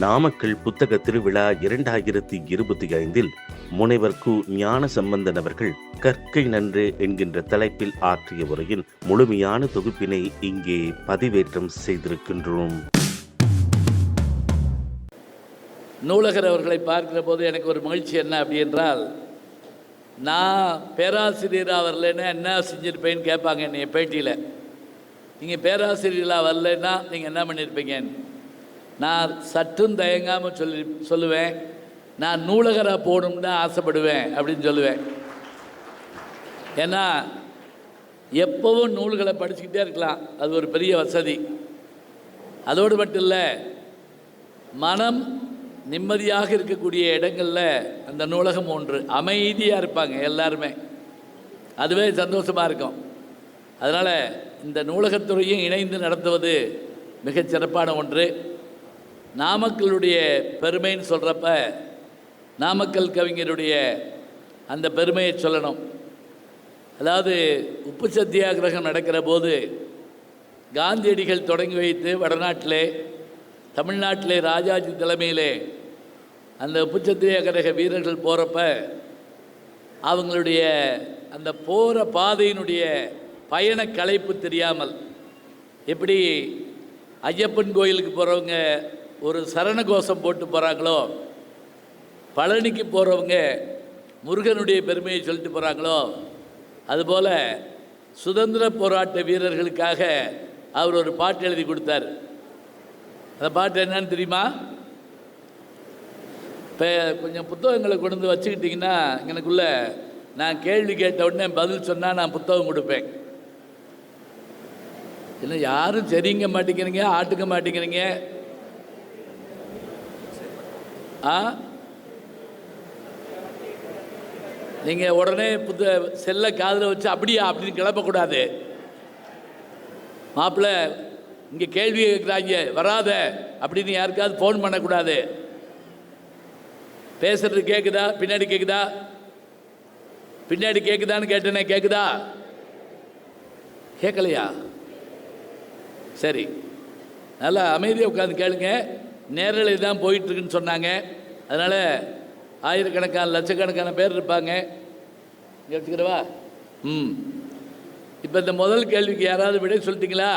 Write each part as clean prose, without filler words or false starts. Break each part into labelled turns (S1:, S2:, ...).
S1: நாமக்கல் புத்தக திருவிழா 2025 முனைவர் கு. ஞானசம்பந்தன் அவர்கள் கற்கை நன்று என்கின்ற தலைப்பில் ஆற்றிய உரையின் முழுமையான தொகுப்பினை இங்கே பதிவேற்றம் செய்திருக்கின்றோம்.
S2: நூலகர் அவர்களை பார்க்கிற போது எனக்கு ஒரு மகிழ்ச்சி என்ன அப்படி என்றால், நான் பேராசிரியராக வரலைன்னா என்ன செஞ்சுருப்பேன்னு கேட்பாங்க என்னை பேட்டியில். நீங்கள் பேராசிரியராக வரலைன்னா நீங்கள் என்ன பண்ணியிருப்பீங்கன்னு. நான் சற்றும் தயங்காமல் சொல்லுவேன், நான் நூலகராக போகணும்னு தான் ஆசைப்படுவேன் அப்படின்னு சொல்லுவேன். ஏன்னா எப்போவும் நூல்களை படிச்சுக்கிட்டே இருக்கலாம், அது ஒரு பெரிய வசதி. அதோடு மட்டும் இல்லை, மனம் நிம்மதியாக இருக்கக்கூடிய இடங்களில் அந்த நூலகம் ஒன்று. அமைதியாக இருப்பாங்க எல்லாருமே, அதுவே சந்தோஷமாக இருக்கும். அதனால் இந்த நூலகத்துறையும் இணைந்து நடத்துவது மிகச் சிறப்பான ஒன்று. நாமக்கலுடைய பெருமைன்னு சொல்கிறப்ப நாமக்கல் கவிஞருடைய அந்த பெருமையை சொல்லணும். அதாவது உப்பு சத்தியாகிரகம் நடக்கிற போது காந்தியடிகள் தொடங்கி வைத்து வடநாட்டிலே, தமிழ்நாட்டிலே ராஜாஜி தலைமையிலே அந்த உப்பு சத்தியாகிரக வீரர்கள் போகிறப்ப அவங்களுடைய அந்த போகிற பாதையினுடைய பயண களைப்பு தெரியாமல், எப்படி ஐயப்பன் கோயிலுக்கு போகிறவங்க ஒரு சரண கோஷம் போட்டு போகிறாங்களோ, பழனிக்கு போகிறவங்க முருகனுடைய பெருமையை சொல்லிட்டு போகிறாங்களோ, அதுபோல் சுதந்திர போராட்ட வீரர்களுக்காக அவர் ஒரு பாட்டு எழுதி கொடுத்தார். அந்த பாட்டு என்னன்னு தெரியுமா? இப்போ கொஞ்சம் புத்தகங்களை கொண்டு வந்து வச்சுக்கிட்டிங்கன்னா, எனக்குள்ள நான் கேள்வி கேட்ட உடனே பதில் சொன்னால் நான் புத்தகம் கொடுப்பேன். இல்லை யாரும் சரிங்க மாட்டேங்கிறீங்க, ஆட்டுக்க மாட்டேங்கிறீங்க. நீங்கள் உடனே செல்லை காதில் வச்சு அப்படியா அப்படின்னு கிளப்பக்கூடாது. மாப்பிள்ளை இங்கே கேள்வி கேட்குறாங்க வராத அப்படின்னு யாருக்காவது ஃபோன் பண்ணக்கூடாது. பேசுறது கேட்குதா? பின்னாடி கேட்குதா? பின்னாடி கேட்குதான்னு கேட்டேனே, கேட்குதா? கேட்கலையா? சரி, நல்லா அமைதியாக உட்காந்து கேளுங்க. நேரலை தான் போயிட்டுருக்குன்னு சொன்னாங்க, அதனால் ஆயிரக்கணக்கான லட்சக்கணக்கான பேர் இருப்பாங்க. இங்கே வச்சுக்கிறவா? இப்போ இந்த முதல் கேள்விக்கு யாராவது விடை சொல்லிட்டீங்களா?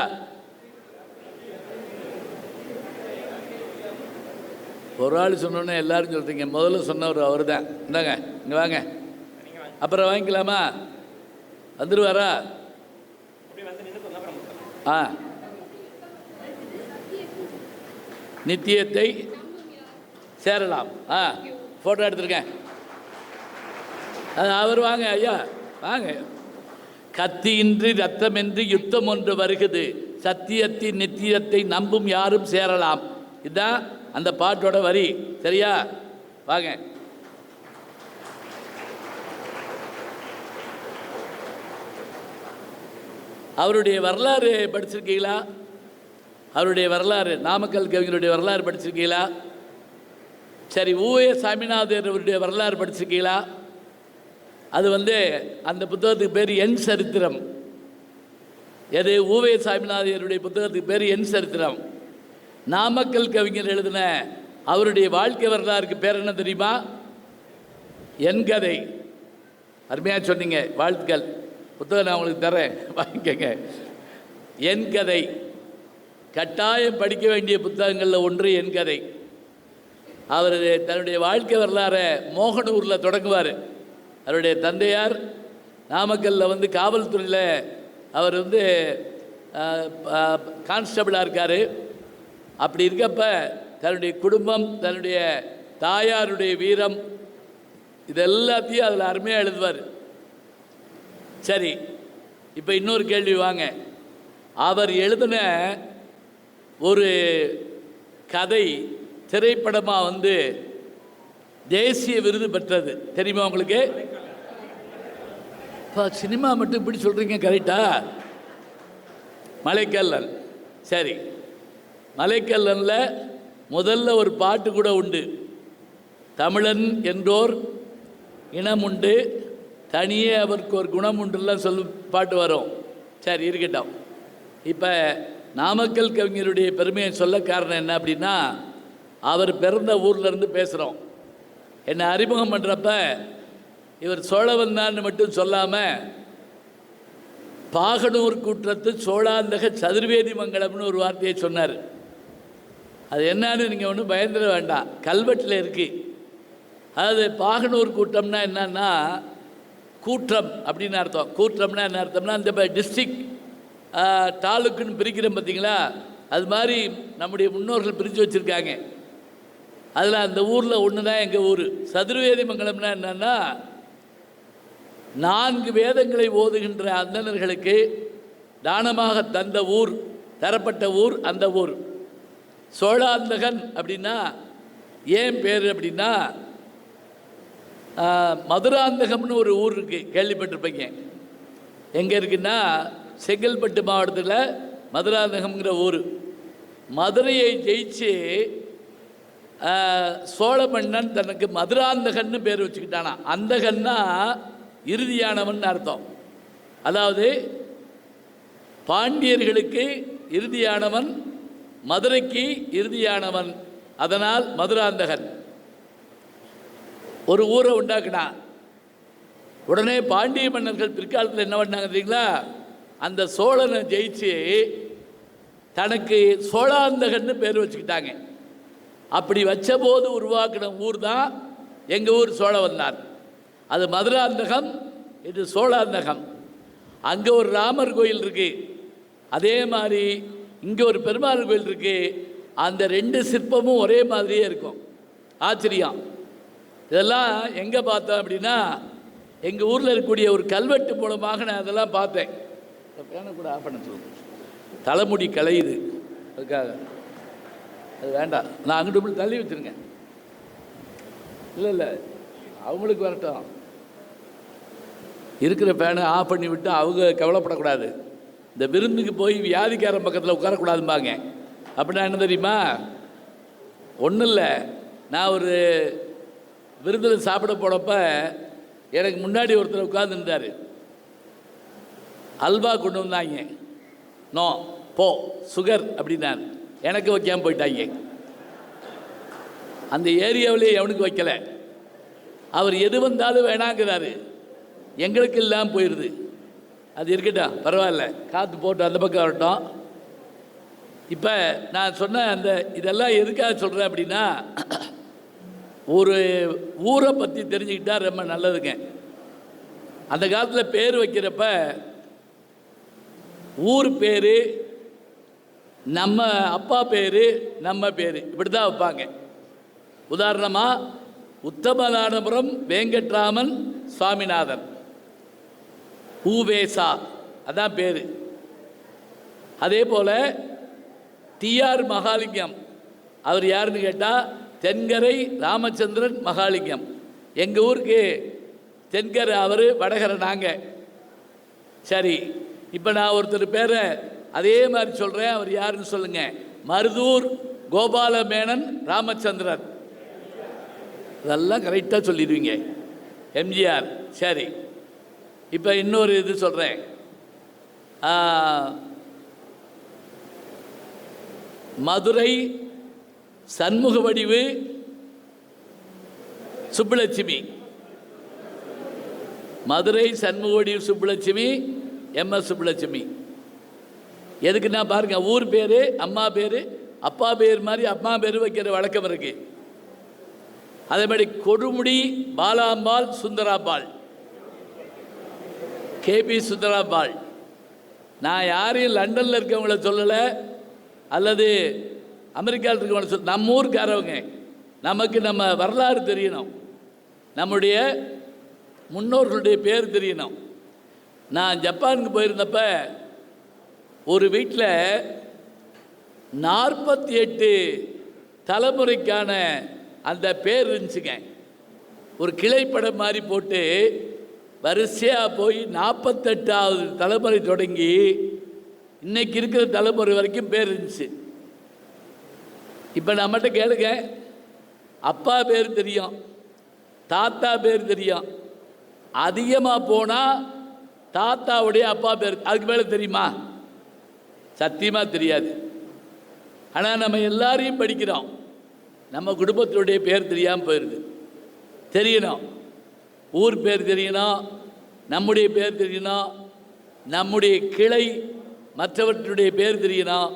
S2: ஒரு ஆள் சொன்னோன்னே எல்லோரும் சொல்கிறீங்க. முதல்ல சொன்னவர் அவர் தான். இந்தாங்க, இங்கே வாங்க, அப்புறம் வாங்கிக்கலாமா? வந்துடுவாரா? நித்தியத்தை சேரலாம். ஃபோட்டோ எடுத்துருக்கேன். அவர் வாங்க ஐயா, வாங்க. கத்தியின்றி ரத்தமின்றி யுத்தம் ஒன்று வருகிறது, சத்தியத்தின் நித்தியத்தை நம்பும் யாரும் சேரலாம். இதுதான் அந்த பாட்டோட வரி. சரியா? வாங்க. அவருடைய வரலாறு படிச்சிருக்கீங்களா? அவருடைய வரலாறு, நாமக்கல் கவிஞருடைய வரலாறு படிச்சிருக்கீங்களா? சரி, ஊவே சாமிநாதர் அவருடைய வரலாறு படிச்சிருக்கீங்களா? அது அந்த புத்தகத்துக்கு பேர் என் சரித்திரம். எது? ஊவே சாமிநாதருடைய புத்தகத்துக்கு பேர் என் சரித்திரம். நாமக்கல் கவிஞர் எழுதின அவருடைய வாழ்க்கை வரலாறுக்கு பேர் என்ன தெரியுமா? என் கதை. அருமையாக சொன்னீங்க, வாழ்த்துக்கள். புத்தகம் நான் உங்களுக்கு தரேன், வாங்கிக்கங்க. என் கதை கட்டாயம் படிக்க வேண்டிய புத்தகங்களில் ஒன்று என் கதை. அவர் தன்னுடைய வாழ்க்கை வரலாறை மோகனூரில் தொடங்குவார். அவருடைய தந்தையார் நாமக்கல்லில் காவல்துறையில் அவர் கான்ஸ்டபிளாக இருக்கார். அப்படி இருக்கப்ப தன்னுடைய குடும்பம், தன்னுடைய தாயாருடைய வீரம், இது எல்லாத்தையும் அதில் அருமையாக எழுதுவார். சரி, இப்போ இன்னொரு கேள்வி வாங்க. அவர் எழுதின ஒரு கதை திரைப்படமாக தேசிய விருது பெற்றது. தெரியுமா உங்களுக்கு? சினிமா மட்டும் இப்படி சொல்கிறீங்க, கரெக்டா? மலைக்கல்லன். சரி, மலைக்கல்லனில் முதல்ல ஒரு பாட்டு கூட உண்டு. தமிழன் என்றோர் இனம் உண்டு, தனியே அவருக்கு ஒரு குணம் உண்டுலாம் பாட்டு வரும். சரி, இருக்கட்டும். இப்போ நாமக்கல் கவிஞருடைய பெருமையை சொல்ல காரணம் என்ன அப்படின்னா, அவர் பிறந்த ஊர்லேருந்து பேசுகிறோம். என்னை அறிமுகம் பண்ணுறப்ப இவர் சோழவந்தான்னு மட்டும் சொல்லாமல் பாகனூர் கூற்றத்து சோழாந்தக சதுர்வேதி மங்கலம்னு ஒரு வார்த்தையை சொன்னார். அது என்னன்னு நீங்கள் ஒன்றும் பயந்துட வேண்டாம், கல்வெட்டில் இருக்குது. அதாவது பாகனூர் கூட்டம்னா என்னன்னா கூற்றம் அப்படின்னு அர்த்தம். கூற்றம்னா என்ன அர்த்தம்னா இந்த டிஸ்ட்ரிக்ட் தாலுக்குன்னு பிரிக்கிறோம் பார்த்தீங்களா, அது மாதிரி நம்முடைய முன்னோர்கள் பிரித்து வச்சுருக்காங்க. அதில் அந்த ஊரில் ஒன்று தான் எங்கள் ஊர். சதுர்வேதி மங்கலம்னா என்னன்னா 4 வேதங்களை ஓதுகின்ற அந்தணர்களுக்கு தானமாக தந்த ஊர், தரப்பட்ட ஊர் அந்த ஊர். சோழாந்தகன் அப்படின்னா ஏன் பேர் அப்படின்னா மதுராந்தகம்னு ஒரு ஊர் இருக்குது, கேள்விப்பட்டிருப்பீங்க. எங்கே இருக்குன்னா செங்கல்பட்டு மாவட்டத்தில் மதுராந்தகம்ங்கிற ஊர். மதுரையை ஜெயிச்சு சோழ மன்னன் தனக்கு மதுராந்தகன்னு பேர் வச்சுக்கிட்டானா. அந்தகன்னா இறுதியானவன் அர்த்தம். அதாவது பாண்டியர்களுக்கு இறுதியானவன், மதுரைக்கு இறுதியானவன், அதனால் மதுராந்தகன். ஒரு ஊரை உண்டாக்குனா உடனே பாண்டிய மன்னர்கள் பிற்காலத்தில் என்ன பண்ணாங்க தெரியுங்களா, அந்த சோழனை ஜெயிச்சு தனக்கு சோழாந்தகன்னு பேர் வச்சுக்கிட்டாங்க. அப்படி வச்சபோது உருவாக்கின ஊர் தான் எங்கள் ஊர் சோழவந்தான். அது மதுராந்தகம், இது சோழாந்தகம். அங்கே ஒரு ராமர் கோயில் இருக்குது, அதே மாதிரி இங்கே ஒரு பெருமாள் கோயில் இருக்குது. அந்த 2 சிற்பமும் ஒரே மாதிரியே இருக்கும். ஆச்சரியம். இதெல்லாம் எங்கே பார்த்தேன் அப்படின்னா எங்கள் ஊரில் இருக்கக்கூடிய ஒரு கல்வெட்டு மூலமாக நான் அதெல்லாம் பார்த்தேன். பேனை கூட ஆஃப் பண்ண சொல்லுங்க, தலைமுடி கலையுது, அதுக்காக அது வேண்டாம். நான் அங்கிட்டு போய் தள்ளி வச்சுருங்க. இல்லை அவங்களுக்கு வரட்டும். இருக்கிற ஃபேனை ஆஃப் பண்ணி விட்டு அவங்க கவலைப்படக்கூடாது. இந்த விருந்துக்கு போய் வியாதிக்காரன் பக்கத்தில் உட்காரக்கூடாதும்பாங்க. அப்படின்னா என்ன தெரியுமா, ஒன்றும் இல்லை, நான் ஒரு விருந்தில் சாப்பிட போனப்ப எனக்கு முன்னாடி ஒருத்தர் உட்கார்ந்துருந்தார். அல்வா கொண்டு வந்தாங்க. நோ போ சுகர் அப்படின்னாரு. எனக்கு வைக்காமல் போயிட்டாங்க. அந்த ஏரியாவிலே எவனுக்கு வைக்கல. அவர் எது வந்தாலும் வேணாங்கிறாரு, எங்களுக்கு இல்லாமல் போயிடுது. அது இருக்கட்டும், பரவாயில்ல, காற்று போட்டு அந்த பக்கம் வரட்டும். இப்போ நான் சொன்ன அந்த இதெல்லாம் எதுக்காக சொல்கிறேன் அப்படின்னா, ஒரு ஊரை பற்றி தெரிஞ்சுக்கிட்டா ரொம்ப நல்லதுங்க. அந்த காலத்தில் பேர் வைக்கிறப்ப ஊர் பேர், நம்ம அப்பா பேர், நம்ம பேர் இப்படி தான் வைப்பாங்க. உதாரணமாக உத்தமநாதபுரம் வேங்கட்ராமன் சுவாமிநாதன், ஊவேசா, அதான் பேர். அதே போல் டிஆர் மகாலிங்கம், அவர் யாருன்னு கேட்டால் தென்கரை ராமச்சந்திரன் மகாலிங்கம். எங்கள் ஊருக்கு தென்கரை அவர், வடகரை நாங்கள். சரி, இப்போ நான் ஒருத்தர் பேரை அதே மாதிரி சொல்கிறேன், அவர் யாருன்னு சொல்லுங்கள். மருதூர் கோபாலமேனன் ராமச்சந்திரன், அதெல்லாம் கரெக்டாக சொல்லிடுவீங்க. எம்ஜிஆர். சரி, இப்போ இன்னொரு இது சொல்கிறேன். மதுரை சண்முக வடிவு சுப்புலட்சுமி, மதுரை சண்முக வடிவு சுப்புலட்சுமி, எம்எஸ் சுப்புலட்சுமி. எதுக்குன்னா பாருங்க, ஊர் பேர், அம்மா பேர், அப்பா பேர் மாதிரி அம்மா பேர் வைக்கிற வழக்கம் இருக்கு. அதே மாதிரி கொடுமுடி பாலாம்பாள் சுந்தராம்பாள், கேபி சுந்தராம்பாள். நான் யாரையும் லண்டனில் இருக்கவங்கள சொல்லலை, அல்லது அமெரிக்காவில் இருக்கவங்கள சொல்ல, நம்ம ஊருக்காரவங்க. நமக்கு நம்ம வரலாறு தெரியணும், நம்முடைய முன்னோர்களுடைய பேர் தெரியணும். நான் ஜப்பானுக்கு போயிருந்தப்ப ஒரு வீட்டில் 48 தலைமுறைக்கான அந்த பேர் இருந்துச்சுங்க. ஒரு கிளைப்படம் மாதிரி போட்டு வரிசையாக போய் 48வது தலைமுறை தொடங்கி இன்னைக்கு இருக்கிற தலைமுறை வரைக்கும் பேர் இருந்துச்சு. இப்போ நம்மகிட்ட கேளுங்க, அப்பா பேர் தெரியும், தாத்தா பேர் தெரியும். அதிகமாக போனால் தாத்தாவுடைய அப்பா பேர், அதுக்கு மேலே தெரியுமா? சத்தியமாக தெரியாது. ஆனால் நம்ம எல்லாரையும் படிக்கிறோம். நம்ம குடும்பத்தினுடைய பேர் தெரியாமல் போயிடுது. தெரியணும், ஊர் பேர் தெரியணும், நம்முடைய பேர் தெரியணும், நம்முடைய கிளை மற்றவற்றுடைய பேர் தெரியணும்.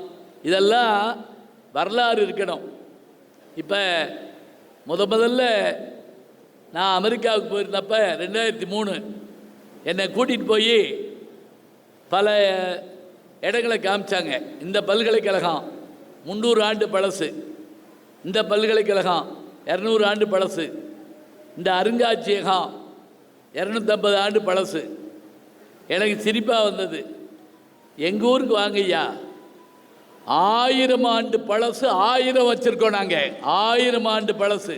S2: இதெல்லாம் வரலாறு இருக்கணும். இப்போ முதல்ல நான் அமெரிக்காவுக்கு போயிருந்தப்ப 2003 என்னை கூட்டிகிட்டு போய் பல இடங்களை காமிச்சாங்க. இந்த பல்கலைக்கழகம் 300 ஆண்டு பழசு, இந்த பல்கலைக்கழகம் 200 ஆண்டு பழசு, இந்த அருங்காட்சியகம் 250 ஆண்டு பழசு. எனக்கு சிரிப்பாக வந்தது. எங்கள் ஊருக்கு வாங்கய்யா, 1000 ஆண்டு பழசு 1000 வச்சுருக்கோம் நாங்கள். 1000 ஆண்டு பழசு.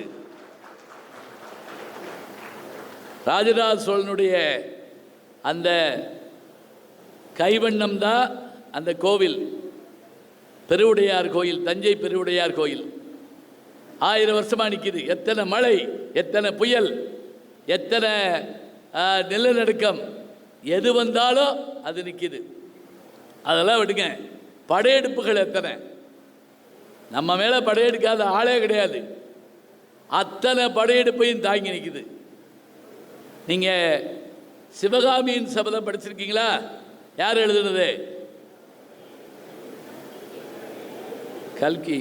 S2: ராஜராஜ சோழனுடைய அந்த கைவண்ணம் தான் அந்த கோவில், பெருவுடையார் கோயில், தஞ்சை பெருவுடையார் கோயில் 1000 வருஷமாக நிற்கிது. எத்தனை மழை, எத்தனை புயல், எத்தனை நிலநடுக்கம், எது வந்தாலும் அது நிற்கிது. அதெல்லாம் விடுங்க. படையெடுப்புகள் எத்தனை, நம்ம மேலே படையெடுக்காத ஆளே கிடையாது. அத்தனை படையெடுப்பையும் தாங்கி நிற்கிது. நீங்கள் சிவகாமியின் சபதம் படிச்சிருக்கீங்களா? யார் எழுதுனது? கல்கி.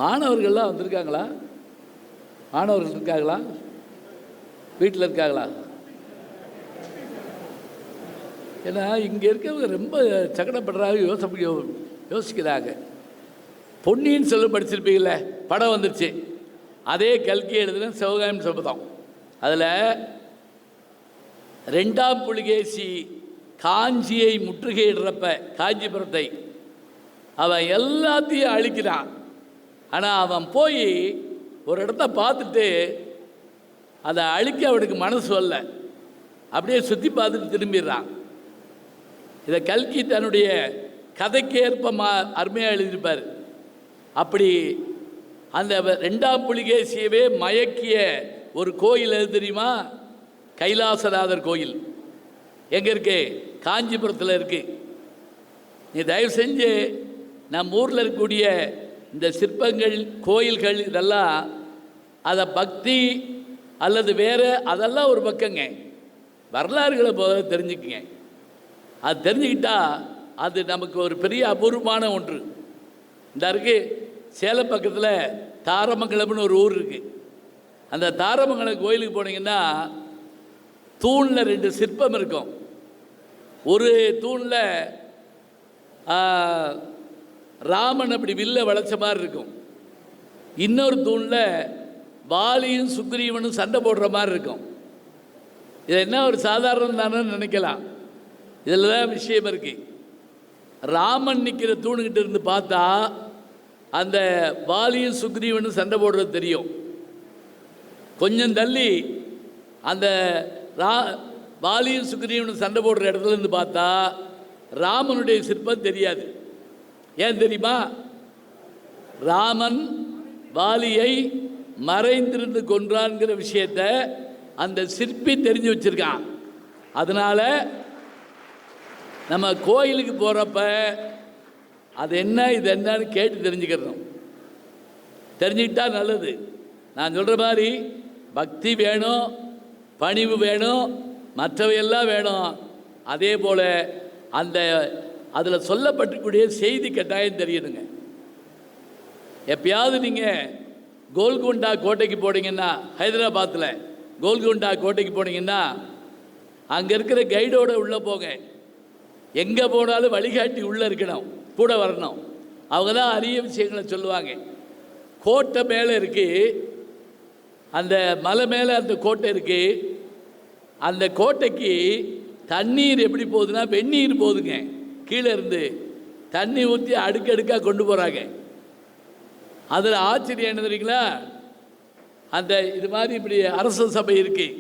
S2: மாணவர்கள்லாம் வந்திருக்காங்களா? மாணவர்கள் இருக்காங்களா? வீட்டில் இருக்காங்களா? ஏன்னா இங்கே இருக்கவங்க ரொம்ப சங்கடப்படுறாங்க, யோசிக்கிறாங்க. பொன்னியின் செல்வன் படிச்சிருப்பீங்களே, படம் வந்துருச்சு. அதே கல்கி எழுதுன சிவகாமியின் சபதம். அதில் 2ஆம் புலிகேசி காஞ்சியை முற்றுகையிடுறப்ப, காஞ்சிபுரத்தை அவன் எல்லாத்தையும் அழிக்கிறான். ஆனால் அவன் போய் ஒரு இடத்த பார்த்துட்டு அதை அழிக்க அவனுக்கு மனசு வரல, அப்படியே சுற்றி பார்த்துட்டு திரும்பிடுறான். இதை கல்கி தன்னுடைய கதைக்கு ஏற்ப அருமையாக எழுதியிருப்பார். அப்படி அந்த 2ஆம் புலிகேசியவே மயக்கிய ஒரு கோயில் எது தெரியுமா? கைலாசநாதர் கோயில். எங்கே இருக்கு? காஞ்சிபுரத்தில் இருக்குது. நீ தயவு செஞ்சு நம்ம ஊரில் இருக்கக்கூடிய இந்த சிற்பங்கள், கோயில்கள், இதெல்லாம் அதை பக்தி அல்லது வேறு, அதெல்லாம் ஒரு பக்கங்க. வரலாறுகளை போத தெரிஞ்சுக்குங்க. அது தெரிஞ்சுக்கிட்டா அது நமக்கு ஒரு பெரிய அபூர்வமான ஒன்று. இந்த இருக்கு சேலம் பக்கத்தில் தாரமங்கலம்னு ஒரு ஊர் இருக்குது. அந்த தாரமங்கலம் கோயிலுக்கு போனீங்கன்னா தூணில் 2 சிற்பம் இருக்கும். ஒரு தூணில் ராமன் அப்படி வில்ல வளைச்ச மாதிரி இருக்கும். இன்னொரு தூணில் வாலியும் சுக்ரீவனும் சண்டை போடுற மாதிரி இருக்கும். இது என்ன ஒரு சாதாரணம் தானே நினைக்கலாம். இதில் தான் விஷயம் இருக்குது. ராமன் நிற்கிற தூணுக்கிட்ட இருந்து பார்த்தா அந்த வாலியும் சுக்ரீவனும் சண்டை போடுறது தெரியும். கொஞ்சம் தள்ளி அந்த வாலியும் சுக்ரீவனும் சண்டை போடுற இடத்துல இருந்து பார்த்தா ராமனுடைய சிற்பம் தெரியாது. ஏன் தெரியுமா? ராமன் வாலியை மறைந்திருந்து கொன்றான்கிற விஷயத்தை அந்த சிற்பி தெரிஞ்சு வச்சிருக்கான். அதனால் நம்ம கோயிலுக்கு போகிறப்ப அது என்ன, இது என்னன்னு கேட்டு தெரிஞ்சுக்கிறோம். தெரிஞ்சுக்கிட்டா நல்லது. நான் சொல்கிற மாதிரி பக்தி வேணும், பணிவு வேணும், மற்றவையெல்லாம் வேணும். அதே போல் அந்த அதில் சொல்லப்பட்டிருக்கூடிய செய்தி கட்டாயம் தெரியணுங்க. எப்பயாவது நீங்கள் கோல்கொண்டா கோட்டைக்கு போனீங்கன்னா, ஹைதராபாத்தில் கோல்கொண்டா கோட்டைக்கு போனீங்கன்னா அங்கே இருக்கிற கைடோடு உள்ளே போங்க. எங்கே போனாலும் வழிகாட்டி உள்ளே இருக்கணும், கூட வரணும். அவங்க தான் அரிய விஷயங்களை சொல்லுவாங்க. கோட்டை மேலே இருக்குது, அந்த மலை மேலே அந்த கோட்டை இருக்குது. அந்த கோட்டைக்கு தண்ணீர் எப்படி போகுதுன்னா வெந்நீர் போகுதுங்க. கீழே இருந்து தண்ணி ஊற்றி அடுக்கடுக்காக கொண்டு போகிறாங்க. அதில் ஆச்சரியம் என்ன தெரியுங்களா? அந்த இது மாதிரி இப்படி அரச சபை இருக்குது.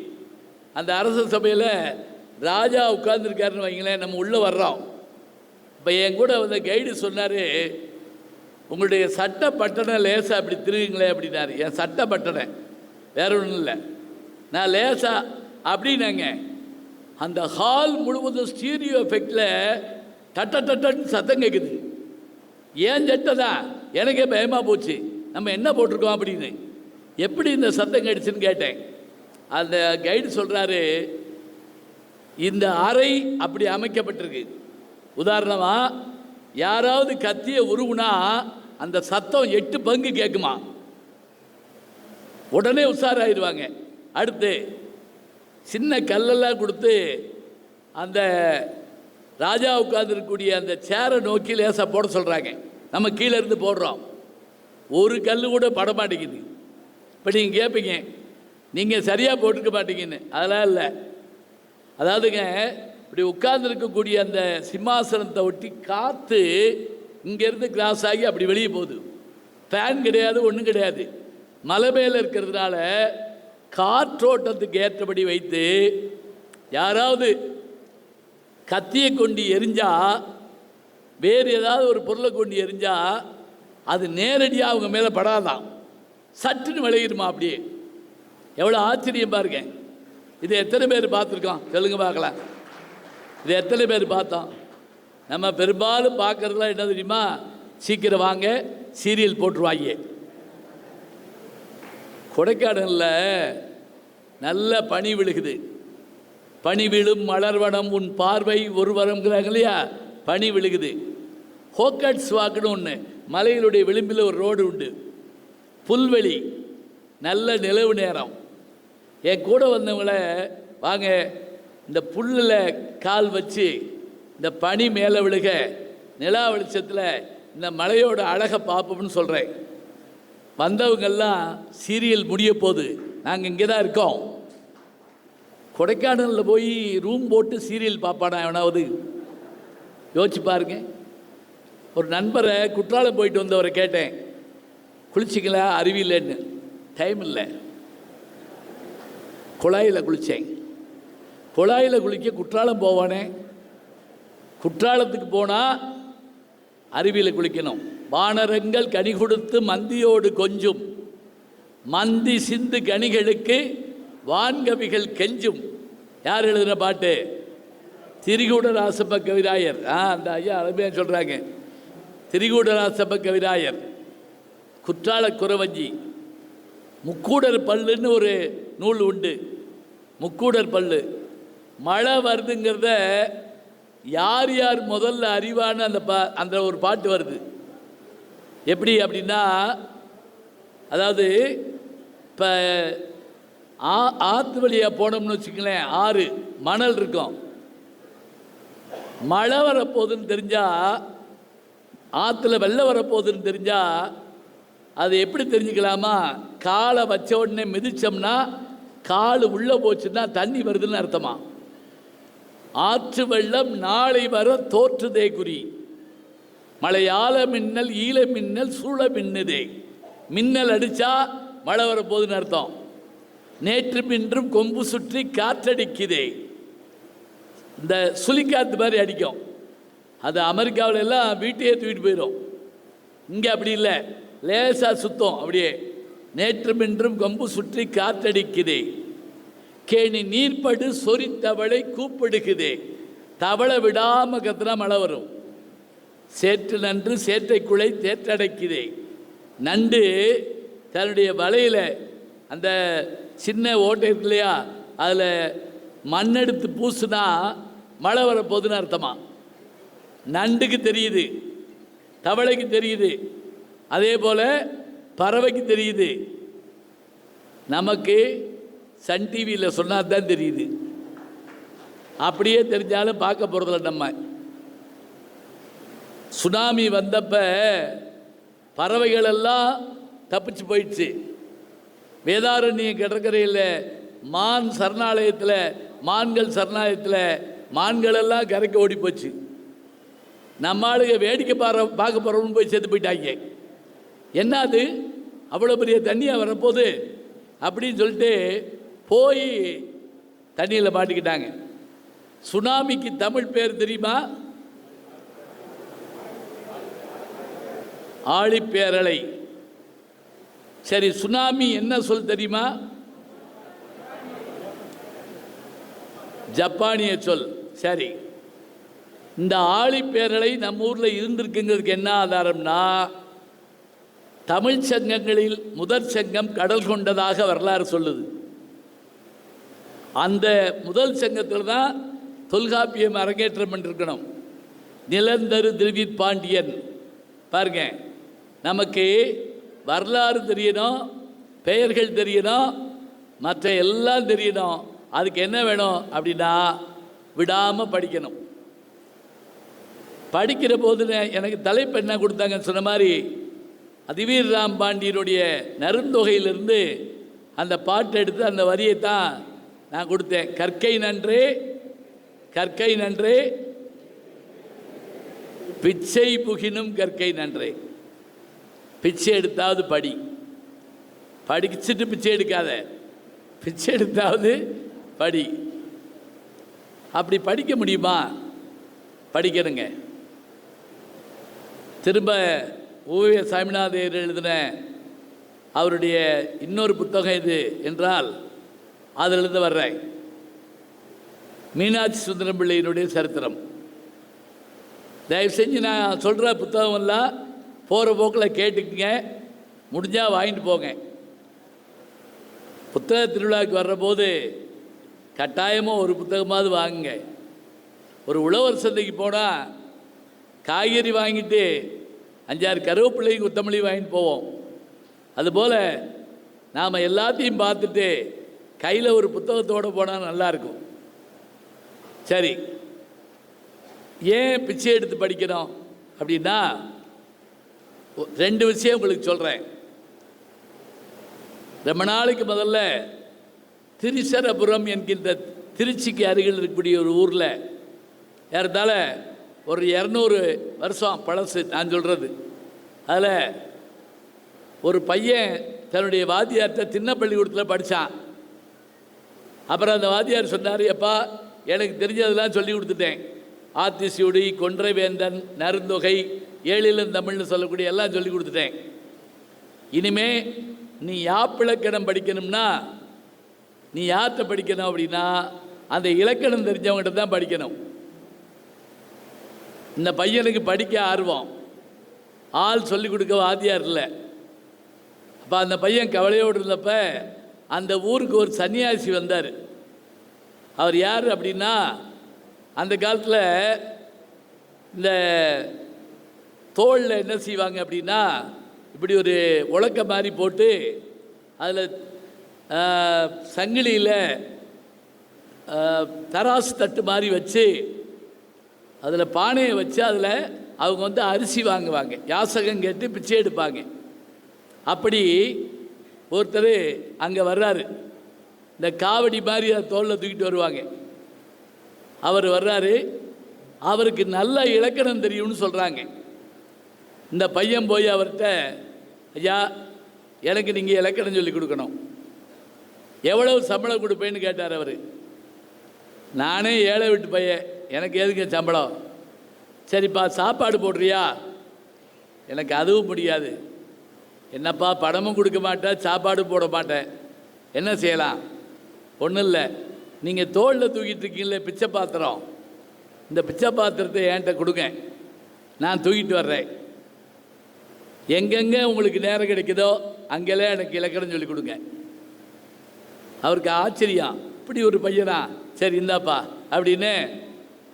S2: அந்த அரச சபையில் ராஜா உட்கார்ந்துருக்காருன்னு வைங்களேன். நம்ம உள்ளே வர்றோம். இப்போ என் கூட வந்து கைடு சொன்னார், உங்களுடைய சட்ட பட்டனை லேசாக அப்படி திருகுங்களே அப்படின்னாரு. என் சட்ட பட்டனை வேற ஒன்றும் இல்லை, நான் லேசாக அப்படின்னாங்க. அந்த ஹால் முழுவதும் ஸ்டீரியோ எஃபெக்டில் டட்ட டட்டன்னு சத்தம் கேட்குது. ஏன் சட்டை தான் எனக்கே பயமாக போச்சு. நம்ம என்ன போட்டிருக்கோம் அப்படின்னு. எப்படி இந்த சத்தம் கேட்டுச்சுன்னு கேட்டேன். அந்த கைடு சொல்கிறாரு, இந்த அறை அப்படி அமைக்கப்பட்டிருக்கு. உதாரணமாக யாராவது கத்தியை உருவுனா அந்த சத்தம் 8 பங்கு கேட்குமா. உடனே உஷாராயிருவாங்க. அடுத்து சின்ன கல்லெல்லாம் கொடுத்து அந்த ராஜா உட்கார்ந்துருக்கக்கூடிய அந்த சேரை நோக்கி லேசாக போட சொல்கிறாங்க. நம்ம கீழே இருந்து போடுறோம், ஒரு கல் கூட பட மாட்டேங்குது. இப்போ நீங்கள் கேட்பீங்க, நீங்கள் சரியாக போட்டுக்க மாட்டீங்கன்னு. அதெல்லாம் இல்லை. அதாவதுங்க, இப்படி உட்கார்ந்துருக்கக்கூடிய அந்த சிம்மாசனத்தை ஒட்டி காற்று இங்கேருந்து கிராஸ் ஆகி அப்படி வெளியே போகுது. ஃபேன் கிடையாது, ஒன்றும் கிடையாது. மலை மேலே இருக்கிறதுனால காற்றோட்டத்துக்கு ஏற்றபடி வைத்து யாராவது கத்தியை கொண்டு எரிஞ்சா, வேறு ஏதாவது ஒரு பொருளை கொண்டு எரிஞ்சா அது நேரடியாக அவங்க மேலே படாதான், சட்டுன்னு விளையிடுமா. அப்படியே எவ்வளோ ஆச்சரியம் பாருங்க. இது எத்தனை பேர் பார்த்துருக்கோம் சொல்லுங்க பார்க்கலாம். இது எத்தனை பேர் பார்த்தோம்? நம்ம பெரும்பாலும் பார்க்குறதுலாம் என்ன தெரியுமா, சீக்கிரம் வாங்க சீரியல் போட்டுருவாங்க. கொடைக்கானலில் நல்ல பனி விழுகுது. பனி விழும் மலர்வனம் உன் பார்வை ஒரு வரம்ங்கிறாங்க இல்லையா, பனி விழுகுது. ஹோக்கட்ஸ் வாக்குன்னு ஒன்று, மலைகளுடைய விளிம்பில் ஒரு ரோடு உண்டு. புல்வெளி, நல்ல நிலவு நேரம். என் கூட வந்தவங்கள வாங்க இந்த புல்லில் கால் வச்சு இந்த பனி மேலே விழுக நிலா வெளிச்சத்தில் இந்த மலையோட அழகை பார்ப்போம்னு சொல்கிறேன். வந்தவங்கெல்லாம் சீரியல் முடிய போகுது, நாங்கள் இங்கே தான் இருக்கோம். கொடைக்கானலில் போய் ரூம் போட்டு சீரியல் பார்ப்பானா எவனாவது? யோசிச்சு பாருங்க. ஒரு நண்பரை குற்றாலம் போயிட்டு வந்தவரை கேட்டேன், குளிச்சிங்களா? அறிவில்லைன்னு. டைம் இல்லை. குழாயில் குளித்தேன். குழாயில் குளிக்க குற்றாலம் போவானே. குற்றாலத்துக்கு போனால் அருவியில் குளிக்கணும். வானரங்கள் கனி கொடுத்து மந்தியோடு கொஞ்சும், மந்தி சிந்து கனிகளுக்கு வான்கவிகள் கெஞ்சும். யார் எழுதுகிற பாட்டு? திரிகூடராசப்ப கவிராயர். அந்த ஐயா அருமையாக சொல்கிறாங்க. திரிகூடராசப்ப கவிராயர், குற்றால குறவஞ்சி. முக்கூடர் பல்லுன்னு ஒரு நூல் உண்டு. முக்கூடர் பல்லு. மழை வருதுங்கிறத யார் யார் முதல்ல அறிவான்னு அந்த ஒரு பாட்டு வருது. எப்படி அப்படின்னா, அதாவது இப்போ ஆற்று வழியாக போனோம்னு வச்சுக்கலேன், ஆறு மணல் இருக்கும். மழை வரப்போகுதுன்னு தெரிஞ்சால், ஆற்றுல வெள்ளம் வரப்போகுதுன்னு தெரிஞ்சால் அது எப்படி தெரிஞ்சுக்கலாமா? காலை வச்ச உடனே மிதித்தோம்னா கால் உள்ளே போச்சுன்னா தண்ணி வருதுன்னு அர்த்தமா. ஆற்று வெள்ளம் நாளை வர தோற்றுதே குறி, மழையால மின்னல் ஈழ மின்னல் சூழ மின்னுதே. மின்னல் அடித்தா மழை வரப்போகுதுன்னு அர்த்தம். நேற்று மின்றும் கொம்பு சுற்றி காற்றடிக்குதே. இந்த சுழிக்காற்று மாதிரி அடிக்கும். அது அமெரிக்காவில் எல்லாம் வீட்டையே தூக்கிட்டு போயிடும். இங்கே அப்படி இல்லை, லேசாக சுத்தம் அப்படியே. நேற்று மின்றும் கொம்பு சுற்றி காற்றடிக்குதே. கேணி நீர்ப்படு சொரித்தவளை கூப்பிடுக்குதே. தவளை விடாமல் கத்துனா மழை வரும். சேற்று நன்று சேற்றைக்குள்ளே தேற்றடைக்குதே. நண்டு தன்னுடைய வலையில் அந்த சின்ன ஓட்டை இருக்கு இல்லையா, அதில் மண்ணெடுத்து பூசுனா மழை வரப்போகுதுன்னு அர்த்தமா. நண்டுக்கு தெரியுது, தவளைக்கு தெரியுது, அதே போல் பறவைக்கு தெரியுது. நமக்கு சன் டிவியில் சொன்னால் தான் தெரியுது. அப்படியே தெரிஞ்சாலும் பார்க்க போகிறதில்ல. நம்ம சுனாமி வந்தப்ப பறவைகளெல்லாம் தப்பிச்சு போயிடுச்சு. வேதாரண்ய கடற்கரையில் மான் சரணாலயத்தில், மான்கள் சரணாலயத்தில் மான்களெல்லாம் கரைக்கு ஓடி போச்சு. நம்ம ஆளுங்க வேடிக்கை பார்க்க போகிறோம்னு போய் செத்து போயிட்டாங்க. என்னது அவ்வளோ பெரிய தண்ணியாக வரப்போகுது அப்படின்னு சொல்லிட்டு போய் தண்ணியில் மாட்டிக்கிட்டாங்க. சுனாமிக்கு தமிழ் பேர் தெரியுமா? ஆழிப்பேரலை. சரி, சுனாமி என்ன சொல் தெரியுமா? ஜப்பானிய சொல். சரி, இந்த ஆழிப்பேரலை நம்ம ஊரில் இருந்திருக்குங்கிறதுக்கு என்ன ஆதாரம்னா, தமிழ் சங்கங்களில் முதற் சங்கம் கடல் கொண்டதாக வரலாறு சொல்லுது. அந்த முதல் சங்கத்தில் தான் தொல்காப்பியம் அரங்கேற்றம் பண்ணிருக்கணும். நிலந்தரு திருவிற் பாண்டியன். பாருங்க, நமக்கு வரலாறு தெரியணும், பெயர்கள் தெரியணும், மற்ற எல்லாம் தெரியணும். அதுக்கு என்ன வேணும் அப்படின்னா விடாமல் படிக்கணும். படிக்கிற போது எனக்கு தலைப்பு என்ன கொடுத்தாங்கன்னு சொன்ன மாதிரி அதிவீர் ராம் பாண்டியனுடைய நருந்தொகையிலிருந்து அந்த பாட்டை எடுத்து அந்த வரியை தான் நான் கொடுத்தேன். கற்கை நன்றே கற்கை நன்றே பிச்சை புகினும் கற்கை நன்றே. பிச்சை எடுத்தாவது படி, படிச்சுட்டு பிச்சை எடுக்காத, பிச்சை எடுத்தாவது படி. அப்படி படிக்க முடியுமா? படிக்கணுங்க. திரும்ப ஓவிய சாமிநாதையர் எழுதின அவருடைய இன்னொரு புத்தகம் இது என்றால் அதிலிருந்து வர்றேன். மீனாட்சி சுந்தரம் பிள்ளையினுடைய சரித்திரம். தயவு செஞ்சு நான் சொல்கிற புத்தகம் எல்லாம் போகிற போக்கில் கேட்டுக்குங்க, முடிஞ்சால் வாங்கிட்டு போங்க. புத்தக திருவிழாவுக்கு வர்றபோது கட்டாயமாக ஒரு புத்தகமாவது வாங்குங்க. ஒரு உழவர் சந்தைக்கு போனால் காய்கறி வாங்கிட்டு 5-6 கருவேப்பிள்ளையும் கொத்தமல்லி வாங்கிட்டு போவோம். அதுபோல் நாம் எல்லாத்தையும் பார்த்துட்டு கையில் ஒரு புத்தகத்தோடு போனால் நல்லாயிருக்கும். சரி, ஏன் பிச்சை எடுத்து படிக்கணும் அப்படின்னா 2 விஷயம் உங்களுக்கு சொல்கிறேன். ரொம்ப நாளைக்கு முதல்ல திரிசரபுரம் என்கின்ற திருச்சிக்கு அருகில் இருக்கக்கூடிய ஒரு ஊரில் ஏறத்தாழ ஒரு 200 வருஷம் பழசு நான் சொல்கிறது. அதில் ஒரு பையன் தன்னுடைய வாத்தியார்கிட்ட திண்ண பள்ளிக்கூடத்தில் படித்தான். அப்புறம் அந்த வாத்தியார் சொன்னார், எப்பா எனக்கு தெரிஞ்சதெல்லாம் சொல்லி கொடுத்துட்டேன், ஆத்திசூடி, கொன்றைவேந்தன், நருந்தொகை, ஏழிலும் தமிழ்னு சொல்லக்கூடிய எல்லாம் சொல்லி கொடுத்துட்டேன். இனிமே நீ யாப்பிலக்கணம் படிக்கணும்னா நீ யார்கிட்ட படிக்கணும் அப்படின்னா அந்த இலக்கணம் தெரிஞ்சவங்ககிட்ட தான் படிக்கணும். இந்த பையனுக்கு படிக்க ஆர்வம், ஆள் சொல்லிக் கொடுக்க வாத்தியார் இல்லை. அப்போ அந்த பையன் கவலையோடு இருந்தப்ப அந்த ஊருக்கு ஒரு சன்னியாசி வந்தார். அவர் யார் அப்படின்னா, அந்த காலத்தில் இந்த தோளில் என்ன செய்வாங்க அப்படின்னா, இப்படி ஒரு உலக்க மாதிரி போட்டு அதில் சங்கிலியில் தராசு தட்டு மாதிரி வச்சு அதில் பானையை வச்சு அதில் அவங்க வந்து அரிசி வாங்குவாங்க, யாசகம் கேட்டு பிச்சை எடுப்பாங்க. அப்படி ஒருத்தர் அங்கே வர்றாரு. இந்த காவடி மாதிரி அதை தோளில் தூக்கிட்டு வருவாங்க. அவர் வர்றாரு, அவருக்கு நல்ல இலக்கணம் தெரியும்னு சொல்கிறாங்க. இந்த பையன் போய் அவர்கிட்ட, ஐயா எனக்கு நீங்கள் இலக்கணம் சொல்லி கொடுக்கணும், எவ்வளவு சம்பளம் கொடுப்பேன்னு கேட்டார். அவர், நானே ஏழை விட்டு பையன், எனக்கு எதுக்கு சம்பளம்? சரிப்பா சாப்பாடு போடுறியா? எனக்கு அதுவும் முடியாது. என்னப்பா பணமும் கொடுக்க மாட்டேன், சாப்பாடு போட மாட்டேன், என்ன செய்யலாம்? ஒன்றும் இல்லை, நீங்கள் தோளில் தூக்கிட்டு இருக்கீங்களே பிச்சை பாத்திரம், இந்த பிச்சை பாத்திரத்தை என்கிட்ட கொடுங்க, நான் தூக்கிட்டு வர்றேன். எங்கெங்கே உங்களுக்கு நேரம் கிடைக்குதோ அங்கெல்லாம் எனக்கு இலக்கணம் சொல்லி கொடுங்க. அவருக்கு ஆச்சரியம், இப்படி ஒரு பையனா, சரி இந்தாப்பா அப்படின்னு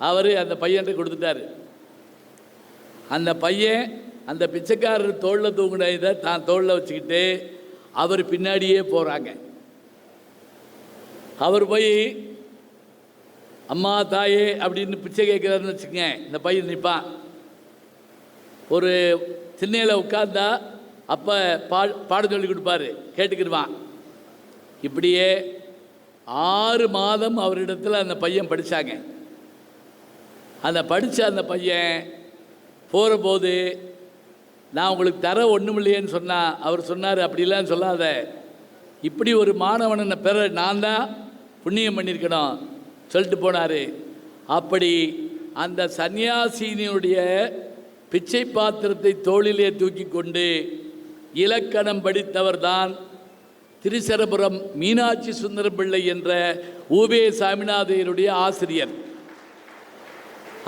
S2: அவர் அந்த பையன்கிட்ட கொடுத்துட்டாரு. அந்த பையன் அந்த பிச்சைக்காரர் தோளில் தூங்கின இதை தான் தோளில் வச்சுக்கிட்டு அவர் பின்னாடியே போகிறாங்க. அவர் போய் அம்மா தாயே அப்படின்னு பிச்சை கேட்குறாருன்னு வச்சுக்கங்க, இந்த பையன் நிற்பான். ஒரு திண்ணையில் உட்கார்ந்தா அப்போ பாடம் சொல்லி கொடுப்பாரு, கேட்டுக்கிடுவான். இப்படியே 6 மாதம் அவரிடத்தில் அந்த பையன் படித்தாங்க. அந்த படித்த அந்த பையன் போகிற போது, நான் உங்களுக்கு தர ஒன்றும் இல்லையேன்னு சொன்னால் அவர் சொன்னார், அப்படிலாம் சொல்லாத, இப்படி ஒரு மாணவனை பெற நான் தான் புண்ணியம் பண்ணியிருக்கணும் சொல்லிட்டு போனார். அப்படி அந்த சன்னியாசியினுடைய பிச்சை பாத்திரத்தை தோளிலே தூக்கி கொண்டு இலக்கணம் படித்தவர் தான் திரிசரபுரம் மீனாட்சி சுந்தரம் பிள்ளை என்ற ஊவே சாமிநாதையருடைய ஆசிரியர்.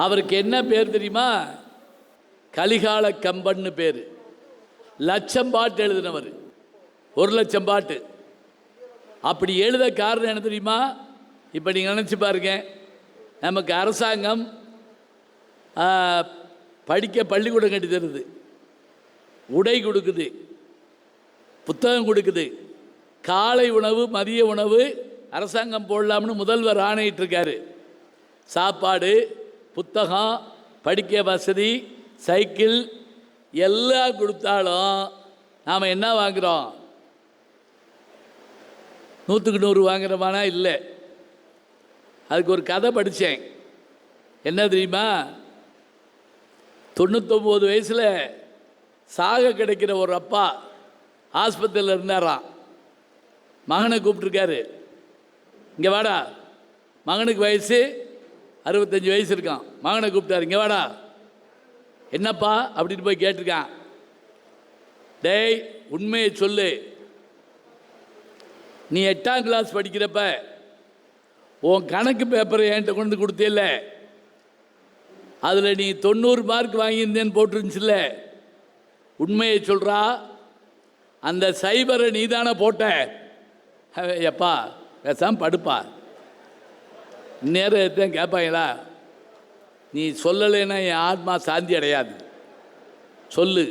S2: அவருக்கு என்ன பேர் தெரியுமா? கலிகால கம்பன்னு பேர். லட்சம் பாட்டு எழுதினவர், 1,00,000 பாட்டு. அப்படி எழுத காரணம் என்ன தெரியுமா? இப்போ நீங்கள் நினச்சி பாருங்க, நமக்கு அரசாங்கம் படிக்க பள்ளிக்கூடம் கட்டி தருது, உடை கொடுக்குது, புத்தகம் கொடுக்குது, காலை உணவு மதிய உணவு அரசாங்கம் போடலாம்னு முதல்வர் ஆணையிட்டிருக்காரு. சாப்பாடு, புத்தகம், படிக்க வசதி, சைக்கிள் எல்லாம் கொடுத்தாலும் நாம் என்ன வாங்குகிறோம்? 100க்கு 100 வாங்குகிறோமானா இல்லை. அதுக்கு ஒரு கதை படித்தேன். என்ன தெரியுமா? 99 வயசில் சாக கிடைக்கிற ஒரு அப்பா ஆஸ்பத்திரியில் இருந்தாராம். மகனை கூப்பிட்ருக்காரு, இங்கே வாடா. மகனுக்கு வயசு 65 வயசு இருக்கான். மகனை கூப்பிட்டாரு, இங்கே வாடா. என்னப்பா அப்படின்னு போய் கேட்டிருக்கான். டேய், உண்மையை சொல்லு, நீ 8ஆம் கிளாஸ் படிக்கிறப்ப உன் கணக்கு பேப்பரை என்கிட்ட கொண்டு கொடுத்தில்ல, அதில் நீ 90 மார்க் வாங்கியிருந்தேன்னு போட்டுருந்துச்சுல்ல, உண்மையை சொல்கிறா. அந்த சைபரை நீ தானே போட்ட? எப்பா பேசாமல் படுப்பா. நேரத்தான் கேட்பாங்களா? நீ சொல்லலைன்னா என் ஆத்மா சாந்தி அடையாது. சொல்லு,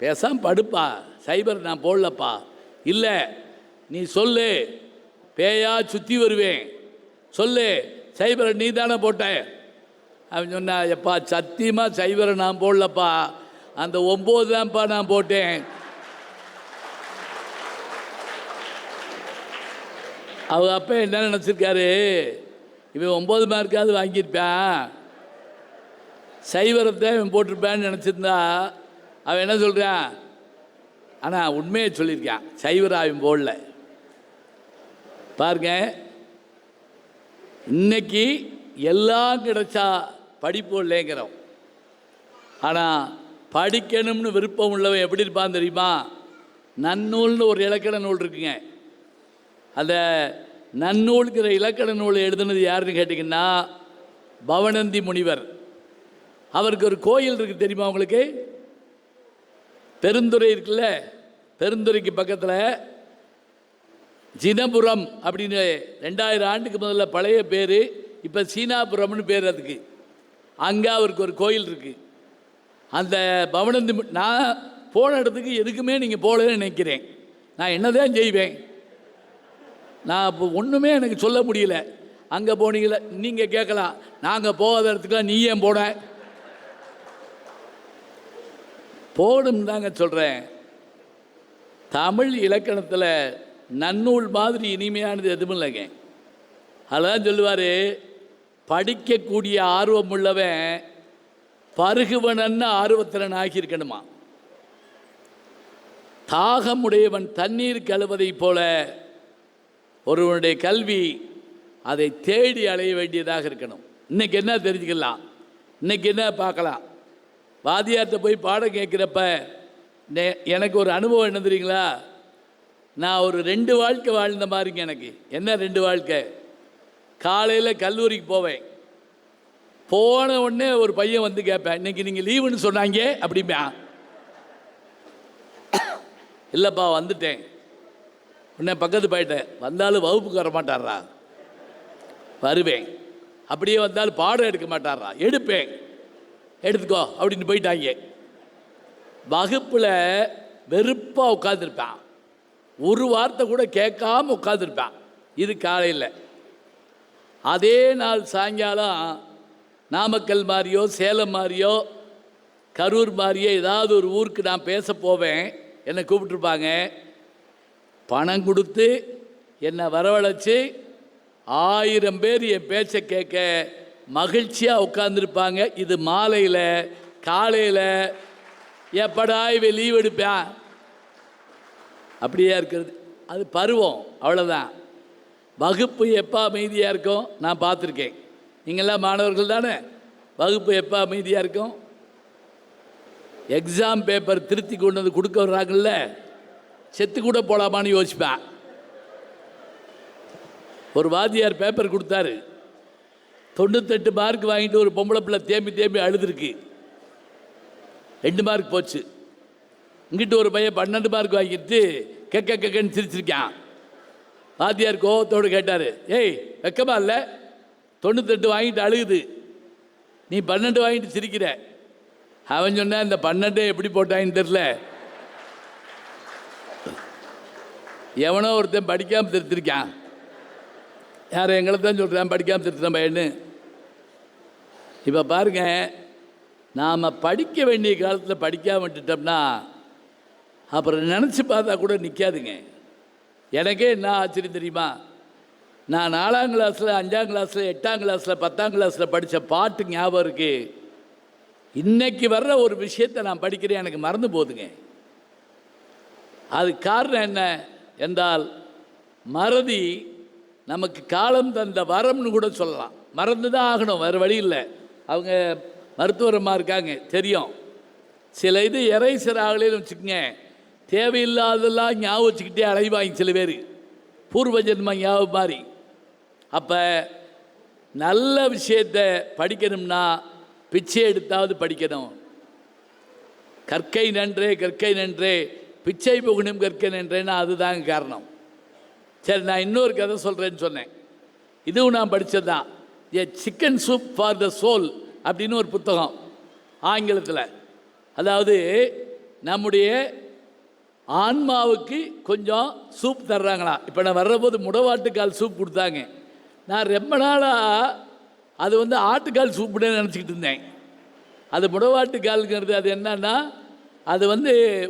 S2: பேசாமல் படுப்பா. சைபர் நான் போடலப்பா. இல்லை, நீ சொல்லு, பேயா சுற்றி வருவேன். சொல்லு, சைபரை நீ தானே போட்ட? அவன் சொன்னா, எப்பா சத்தியமாக சைபரை நான் போடலப்பா, அந்த 9 தான்ப்பா நான் போட்டேன். அவங்க அப்பா என்ன நினச்சிருக்காரு? இவன் 9 மார்க்காவது வாங்கியிருப்பான், சைபரத்தை இவன் போட்டிருப்பான்னு நினச்சிருந்தா அவன் என்ன சொல்கிறான்? ஆனால் உண்மையை சொல்லியிருக்கான், சைபரை அவன் போடல. பாருங்க, இன்னைக்கு எல்லாம் கிடைச்சா படிப்பு இல்லைங்கிறோம். ஆனால் படிக்கணும்னு விருப்பம் உள்ளவன் எப்படி இருப்பான் தெரியுமா? நன்னூல்னு ஒரு இலக்கண நூல் இருக்குங்க. அந்த நன்னூல்கிற இலக்கண நூலை எழுதுனது யாருன்னு கேட்டிங்கன்னா பவணந்தி முனிவர். அவருக்கு ஒரு கோயில் இருக்குது தெரியுமா உங்களுக்கு? பெருந்துறை இருக்குல்ல, பெருந்துறைக்கு பக்கத்தில் ஜினபுரம் அப்படின்னு 2000 ஆண்டுக்கு முதல்ல பழைய பேர், இப்போ சீனாபுரம்னு பேர் அதுக்கு. அங்கே அவருக்கு ஒரு கோயில் இருக்குது. அந்த பவனந்தி, நான் போன இடத்துக்கு எதுக்குமே நீங்கள் போகலன்னு நினைக்கிறேன். நான் என்னதான் செய்வேன்? நான் இப்போ ஒன்றுமே எனக்கு சொல்ல முடியல. அங்கே போனீங்கள, நீங்கள் கேட்கலாம், நாங்கள் போகாத இடத்துக்குலாம் நீ ஏன் போன? போகணும் தாங்க சொல்கிறேன். தமிழ் இலக்கணத்தில் நன்னூல் மாதிரி இனிமையானது எதுவும் இல்லைங்க. அதெல்லாம் சொல்லுவார், படிக்கக்கூடிய ஆர்வம் உள்ளவன் பருகுவனன்னு ஆர்வத்திறன் ஆகியிருக்கணுமா. தாகமுடையவன் தண்ணீர் கழுவதைப் போல ஒருவனுடைய கல்வி அதை தேடி அலைய வேண்டியதாக இருக்கணும். இன்றைக்கி என்ன தெரிஞ்சுக்கலாம், இன்றைக்கி என்ன பார்க்கலாம். வாத்தியார்கிட்ட போய் பாடம் கேட்குறப்ப எனக்கு ஒரு அனுபவம் என்ன தெரியுங்களா? நான் ஒரு 2 வாழ்க்கை வாழ்ந்த மாதிரிங்க. எனக்கு என்ன 2 வாழ்க்கை? காலையில் கல்லூரிக்கு போவேன், போன உடனே ஒரு பையன் வந்து கேட்பேன், இன்றைக்கி நீங்கள் லீவுன்னு சொன்னாங்க அப்படிம்பா. இல்லைப்பா வந்துட்டேன். உடனே பக்கத்து போயிட்டேன், வந்தாலும் வகுப்புக்கு வர மாட்டாரா? வருவேன். அப்படியே வந்தாலும் பாடம் எடுக்க மாட்டாரா? எடுப்பேன். எடுத்துக்கோ அப்படின்னு போயிட்டாங்க. வகுப்பில் வெறுப்பாக உட்காந்துருப்பான், ஒரு வார்த்தை கூட கேட்காம உட்காந்துருப்பான். இது காலையில். அதே நாள் சாயங்காலம் நாமக்கல் மாதிரியோ சேலம் மாதிரியோ கரூர் மாதிரியோ ஏதாவது ஒரு ஊருக்கு நான் பேச போவேன். என்னை கூப்பிட்ருப்பாங்க, பணம் கொடுத்து என்னை வரவழைச்சி 1000 பேர் என் பேச்சை கேட்க மகிழ்ச்சியாக உட்காந்துருப்பாங்க. இது மாலையில். காலையில் எப்படா இவன் லீவ் எடுப்பேன் அப்படியே இருக்கிறது. அது பருவம், அவ்வளோதான். வகுப்பு எப்போ அமைதியாக இருக்கும் நான் பார்த்துருக்கேன். நீங்கள்லாம் மாணவர்கள் தானே? வகுப்பு எப்போ அமைதியாக இருக்கும்? எக்ஸாம் பேப்பர் திருத்தி கொண்டு வந்து கொடுக்க வர்றாங்கல்ல, செத்து கூட போகலாமான்னு யோசிப்பேன். ஒரு வாத்தியார் பேப்பர் கொடுத்தாரு, 98 மார்க் வாங்கிட்டு ஒரு பொம்பளை பிள்ளை தேம்பி தேம்பி அழுதுருக்கு. 2 மார்க் போச்சு. இங்கிட்டு ஒரு பையன் 12 மார்க் வாங்கிட்டு கெக்கன்னு சிரிச்சிருக்கான். வாத்தியார் கோவத்தோடு கேட்டார், ஏய் வெக்கமா இல்லை, 98 வாங்கிட்டு அழுகுது, நீ 12 வாங்கிட்டு சிரிக்கிற. அவன் சொன்னா இந்த 12 எப்படி போட்டான்னு தெரில, எவனோ ஒருத்தன் படிக்காமல் திருத்திருக்கான். யார் எங்களை தான் சொல்கிறான் படிக்காமல் திருத்தின பையன்னு. இப்போ பாருங்க, நாம் படிக்க வேண்டிய காலத்தில் படிக்காம விட்டுட்டோம்னா அப்புறம் நினச்சி பார்த்தா கூட நிற்காதுங்க. எனக்கே என்ன ஆச்சரியம் தெரியுமா, நான் 4ஆம் கிளாஸில் 5ஆம் கிளாஸில் 8ஆம் கிளாஸில் 10ஆம் கிளாஸில் படித்த பாட்டு ஞாபகம் இருக்குது. இன்றைக்கி வர்ற ஒரு விஷயத்தை நான் படிக்கிறேன், எனக்கு மறந்து போகுதுங்க. அது காரணம் என்ன என்றால், மறதி நமக்கு காலம் தந்த வரம்னு கூட சொல்லலாம். மறந்து தான் ஆகணும், வேறு வழி இல்லை. அவங்க மருத்துவரமாக இருக்காங்க தெரியும். சில இது எரைசர் ஆகலேன்னு வச்சுக்கோங்க, தேவையில்லாதெல்லாம் ஞாபகம் வச்சுக்கிட்டே அலைவாங்க சில பேர், பூர்வ ஜென்ம ஞாபகம் மாதிரி. அப்போ நல்ல விஷயத்தை படிக்கணும்னா பிச்சை எடுத்தாவது படிக்கணும். கற்கை நன்றே கற்கை நன்றே பிச்சை புகணும் கற்கை நன்றேன்னா அதுதாங்க காரணம். சரி, நான் இன்னொரு கதை சொல்கிறேன்னு சொன்னேன், இதுவும் நான் படித்தது தான். A chicken soup for the soul அப்படின்னு ஒரு புத்தகம் ஆங்கிலத்தில். அதாவது நம்முடைய ஆன்மாவுக்கு கொஞ்சம் சூப் தர்றாங்களா. இப்போ நான் வர்றபோது முடவாட்டுக்கால் சூப் கொடுத்தாங்க. நான் ரொம்ப நாளாக அது ஆட்டுக்கால் சூப்புன்னு நினச்சிக்கிட்டு இருந்தேன். அது முடவாட்டுக்கால்ங்கிறது அது என்னன்னா, அது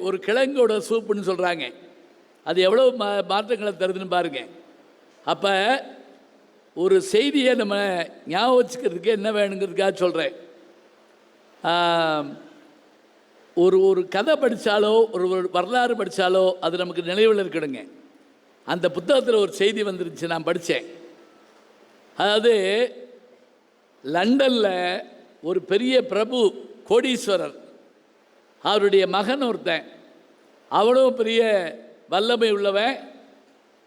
S2: ஒரு கிழங்கோட சூப்புன்னு சொல்கிறாங்க. அது எவ்வளோ மாற்றங்களை தருதுன்னு பாருங்கள். அப்போ ஒரு செய்தியை நம்ம ஞாபகம் வச்சுக்கிறதுக்கு என்ன வேணுங்கிறதுக்காக சொல்கிறேன். ஒரு கதை படித்தாலோ ஒரு வரலாறு படித்தாலோ அது நமக்கு நினைவில் இருக்கணுங்க. அந்த புத்தகத்தில் ஒரு செய்தி வந்துருந்துச்சு, நான் படித்தேன். அதாவது லண்டனில் ஒரு பெரிய பிரபு கோடீஸ்வரர், அவருடைய மகன் ஒருத்தன், அவனும் பெரிய வல்லமை உள்ளவன்.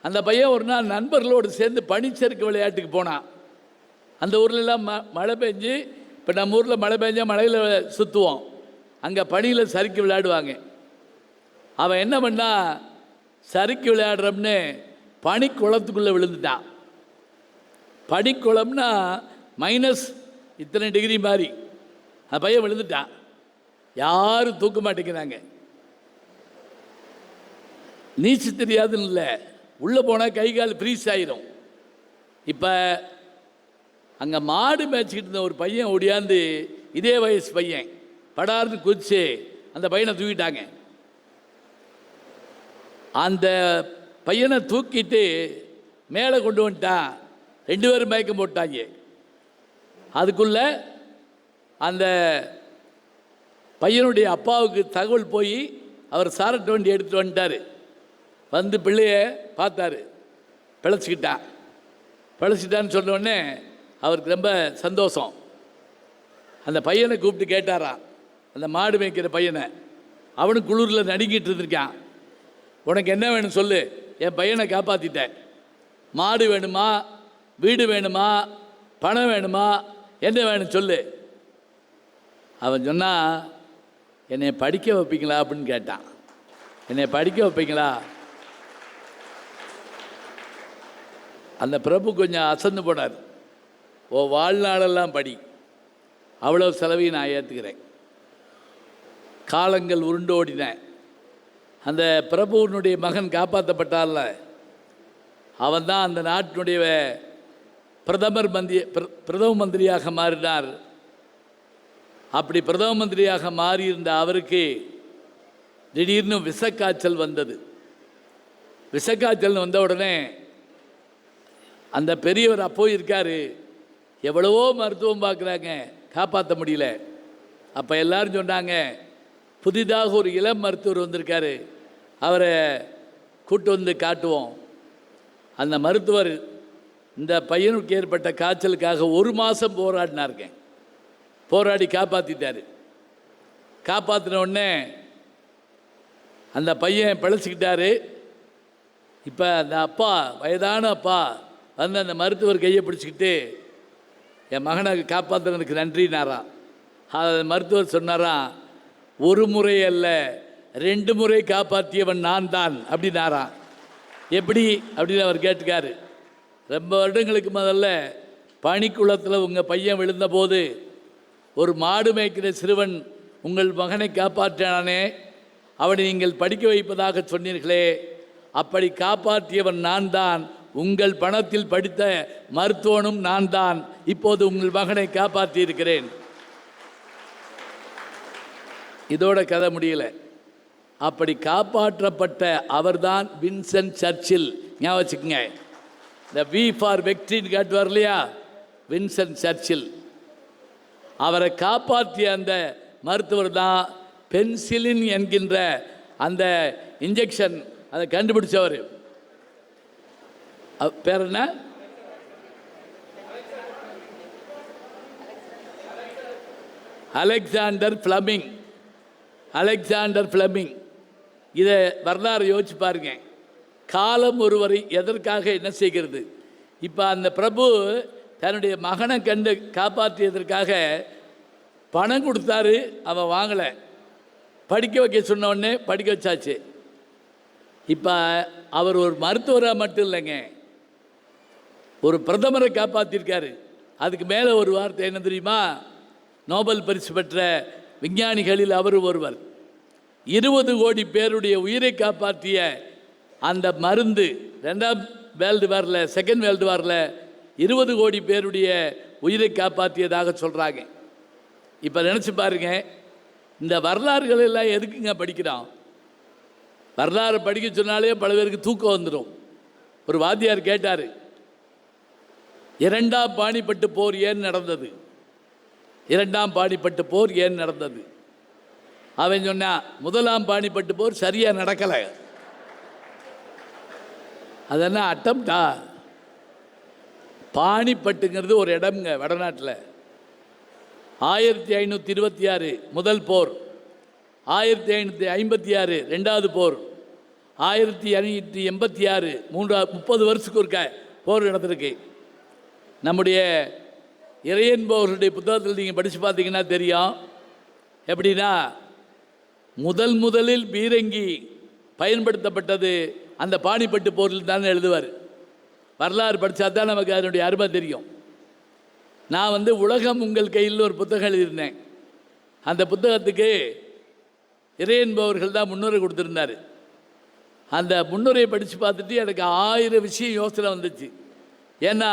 S2: அந்த பையன் ஒரு நாள் நண்பர்களோடு சேர்ந்து பனிச்சறுக்கு விளையாட்டுக்கு போனான். அந்த ஊர்லெலாம் மழை பெஞ்சு, இப்போ நம்ம ஊரில் மழை பெஞ்சால் மழையில் சுற்றுவோம், அங்கே பனியில் சறுக்கி விளையாடுவாங்க. அவன் என்ன பண்ணா, சறுக்கி விளையாடுறோம்னு பனிக்குளத்துக்குள்ளே விழுந்துட்டான். பனிக்குளம்னா மைனஸ் இத்தனை டிகிரி மாதிரி. அந்த பையன் விழுந்துட்டான், யாரும் தூக்க மாட்டேங்கிறாங்க. நீச்சல் தெரியாதுன்னு இல்லை, உள்ளே போனால் கை கால் ஃப்ரீஸ் ஆகிரும். இப்போ அங்கே மாடு மேய்ச்சிக்கிட்டு இருந்த ஒரு பையன் ஓடியாந்து, இதே வயசு பையன், படார்னு குதிச்சு அந்த பையனை தூக்கிட்டாங்க. அந்த பையனை தூக்கிட்டு மேலே கொண்டு வந்துட்டான். 2 பேரும் மயக்கம் போட்டாங்க. அதுக்குள்ளே அந்த பையனுடைய அப்பாவுக்கு தகவல் போய் அவர் சாரட்டு வண்டி எடுத்துகிட்டு வந்துட்டார். பிள்ளைய பார்த்தாரு, பிழைச்சிக்கிட்டான்னு சொன்னோடனே அவருக்கு ரொம்ப சந்தோஷம். அந்த பையனை கூப்பிட்டு கேட்டாராம், அந்த மாடு மேய்க்கிற பையனை. அவனுக்கு குளிரில் நடுங்கிட்டு இருந்திருக்கான். உனக்கு என்ன வேணும் சொல்லு, என் பையனை காப்பாற்றிட்டேன். மாடு வேணுமா, வீடு வேணுமா, பணம் வேணுமா, என்ன வேணும் சொல்லு. அவன் சொன்னான், என்னை படிக்க வைப்பீங்களா அப்படின்னு கேட்டான். என்னை படிக்க வைப்பீங்களா? அந்த பிரபு கொஞ்சம் அசந்து போனார். ஓ வாழ்நாளெல்லாம் படி, அவ்வளோ செலவையும் நான் ஏற்றுக்கிறேன். காலங்கள் உருண்டு ஓடினேன். அந்த பிரபுவனுடைய மகன் காப்பாற்றப்பட்டால, அவன் தான் அந்த நாட்டினுடைய பிரதம மந்திரியாக மாறினார். அப்படி பிரதம மந்திரியாக மாறியிருந்த அவருக்கு திடீர்னு விஷக்காய்ச்சல் வந்தது. விஷக்காய்ச்சல் வந்த உடனே அந்த பெரியவர் அப்போ இருக்கார், எவ்வளவோ மருத்துவம் பார்க்குறாங்க, காப்பாற்ற முடியல. அப்போ எல்லாரும் சொன்னாங்க, புதிதாக ஒரு இளம் மருத்துவர் வந்திருக்காரு, அவரை கூட்டு வந்து காட்டுவோம். அந்த மருத்துவர் இந்த பையனுக்கு ஏற்பட்ட காய்ச்சலுக்காக 1 மாதம் போராடினாருங்க. போராடி காப்பாற்றிட்டார். காப்பாற்றின உடனே அந்த பையன் பிழைச்சிக்கிட்டாரு. இப்போ அந்த அப்பா, வயதான அப்பா அந்த மருத்துவர் கையை பிடிச்சிக்கிட்டு, என் மகனை காப்பாற்றுறதுக்கு நன்றினாராம். மருத்துவர் சொன்னாராம், ஒரு முறை அல்ல 2 முறை காப்பாற்றியவன் நான் தான் அப்படின்னாராம். எப்படி அப்படின்னு அவர் கேட்டுக்காரு. ரொம்ப வருடங்களுக்கு முதல்ல பனிக்குளத்தில் உங்கள் பையன் விழுந்தபோது ஒரு மாடு மேய்க்கிற சிறுவன் உங்கள் மகனை காப்பாற்றினானே, அவனை நீங்கள் படிக்க வைப்பதாக சொன்னீர்களே, அப்படி காப்பாற்றியவன் நான் தான். உங்கள் பணத்தில் படித்த மருத்துவனும் நான் தான். இப்போது உங்கள் மகனை காப்பாற்றியிருக்கிறேன். இதோட கதை முடியல. அப்படி காப்பாற்றப்பட்ட அவர்தான் வின்சென்ட் சர்ச்சில். ஞாபகம் வச்சுக்கோங்க. இந்த வி ஃபார் வெக்ட்ரின்னு காட்டுவார் இல்லையா, வின்சென்ட் சர்ச்சில். அவரை காப்பாற்றிய அந்த மருத்துவர் தான் பென்சிலின் என்கின்ற அந்த இன்ஜெக்ஷன் அதை கண்டுபிடிச்சவர். பேர் என்ன? Alexander Fleming. Alexander Fleming. இதை வரலாறு யோசிச்சு பாருங்க. காலம் ஒருவரை எதற்காக என்ன செய்கிறது? இப்போ அந்த பிரபு தன்னுடைய மகனை கண்டு காப்பாற்றியதற்காக பணம் கொடுத்தாரு, அவன் வாங்கலை. படிக்க வைக்க சொன்ன உடனே படிக்க வச்சாச்சு. இப்போ அவர் ஒரு மருத்துவராக மட்டும் இல்லைங்க, ஒரு பிரதமரை காப்பாற்றிருக்காரு. அதுக்கு மேலே ஒரு வார்த்தை என்ன தெரியுமா? நோபல் பரிசு பெற்ற விஞ்ஞானிகளில் அவர் ஒருவர். 20 கோடி பேருடைய உயிரை காப்பாற்றிய அந்த மருந்து 2ஆம் வேர்ல்டு வாரில், 2nd வேர்ல்டு வாரில் 20 கோடி பேருடைய உயிரை காப்பாற்றியதாக சொல்கிறாங்க. இப்போ நினச்சி பாருங்க, இந்த வரலாறுகள் எல்லாம் எதுக்குங்க படிக்கிறோம்? வரலாறு படிக்க சொன்னாலே பல பேருக்கு தூக்கம் வந்துடும். ஒரு வாத்தியார் கேட்டார், 2ஆம் பானிப்பட்டு போர் ஏன் நடந்தது? 2ஆம் பானிப்பட்டு போர் ஏன் நடந்தது? அவன் சொன்னான், 1ஆம் பானிப்பட்டு போர் சரியாக நடக்கலை. அதெல்லாம் அட்டம்டா. பானிப்பட்டுங்கிறது ஒரு இடம்ங்க வடநாட்டில். 1526 முதல் போர், 1556 2வது போர், 1586 30 வருஷத்துக்கு ஒருக்க போர் நடந்திருக்கு. நம்முடைய இறையன்பவர்களுடைய புத்தகத்தில் நீங்கள் படித்து பார்த்தீங்கன்னா தெரியும். எப்படின்னா, முதலில் பீரங்கி பயன்படுத்தப்பட்டது அந்த பானிப்பட்டு போரில் தான் எழுதுவார். வரலாறு படித்தா தான் நமக்கு அதனுடைய அருமை தெரியும். நான் உலகம் உங்கள் கையில் ஒரு புத்தகம் எழுதியிருந்தேன். அந்த புத்தகத்துக்கு இறையன்பவர்கள் தான் முன்னுரை கொடுத்துருந்தார். அந்த முன்னுரையை படித்து பார்த்துட்டு எனக்கு 1000 விஷயம் யோசனை வந்துச்சு. ஏன்னா,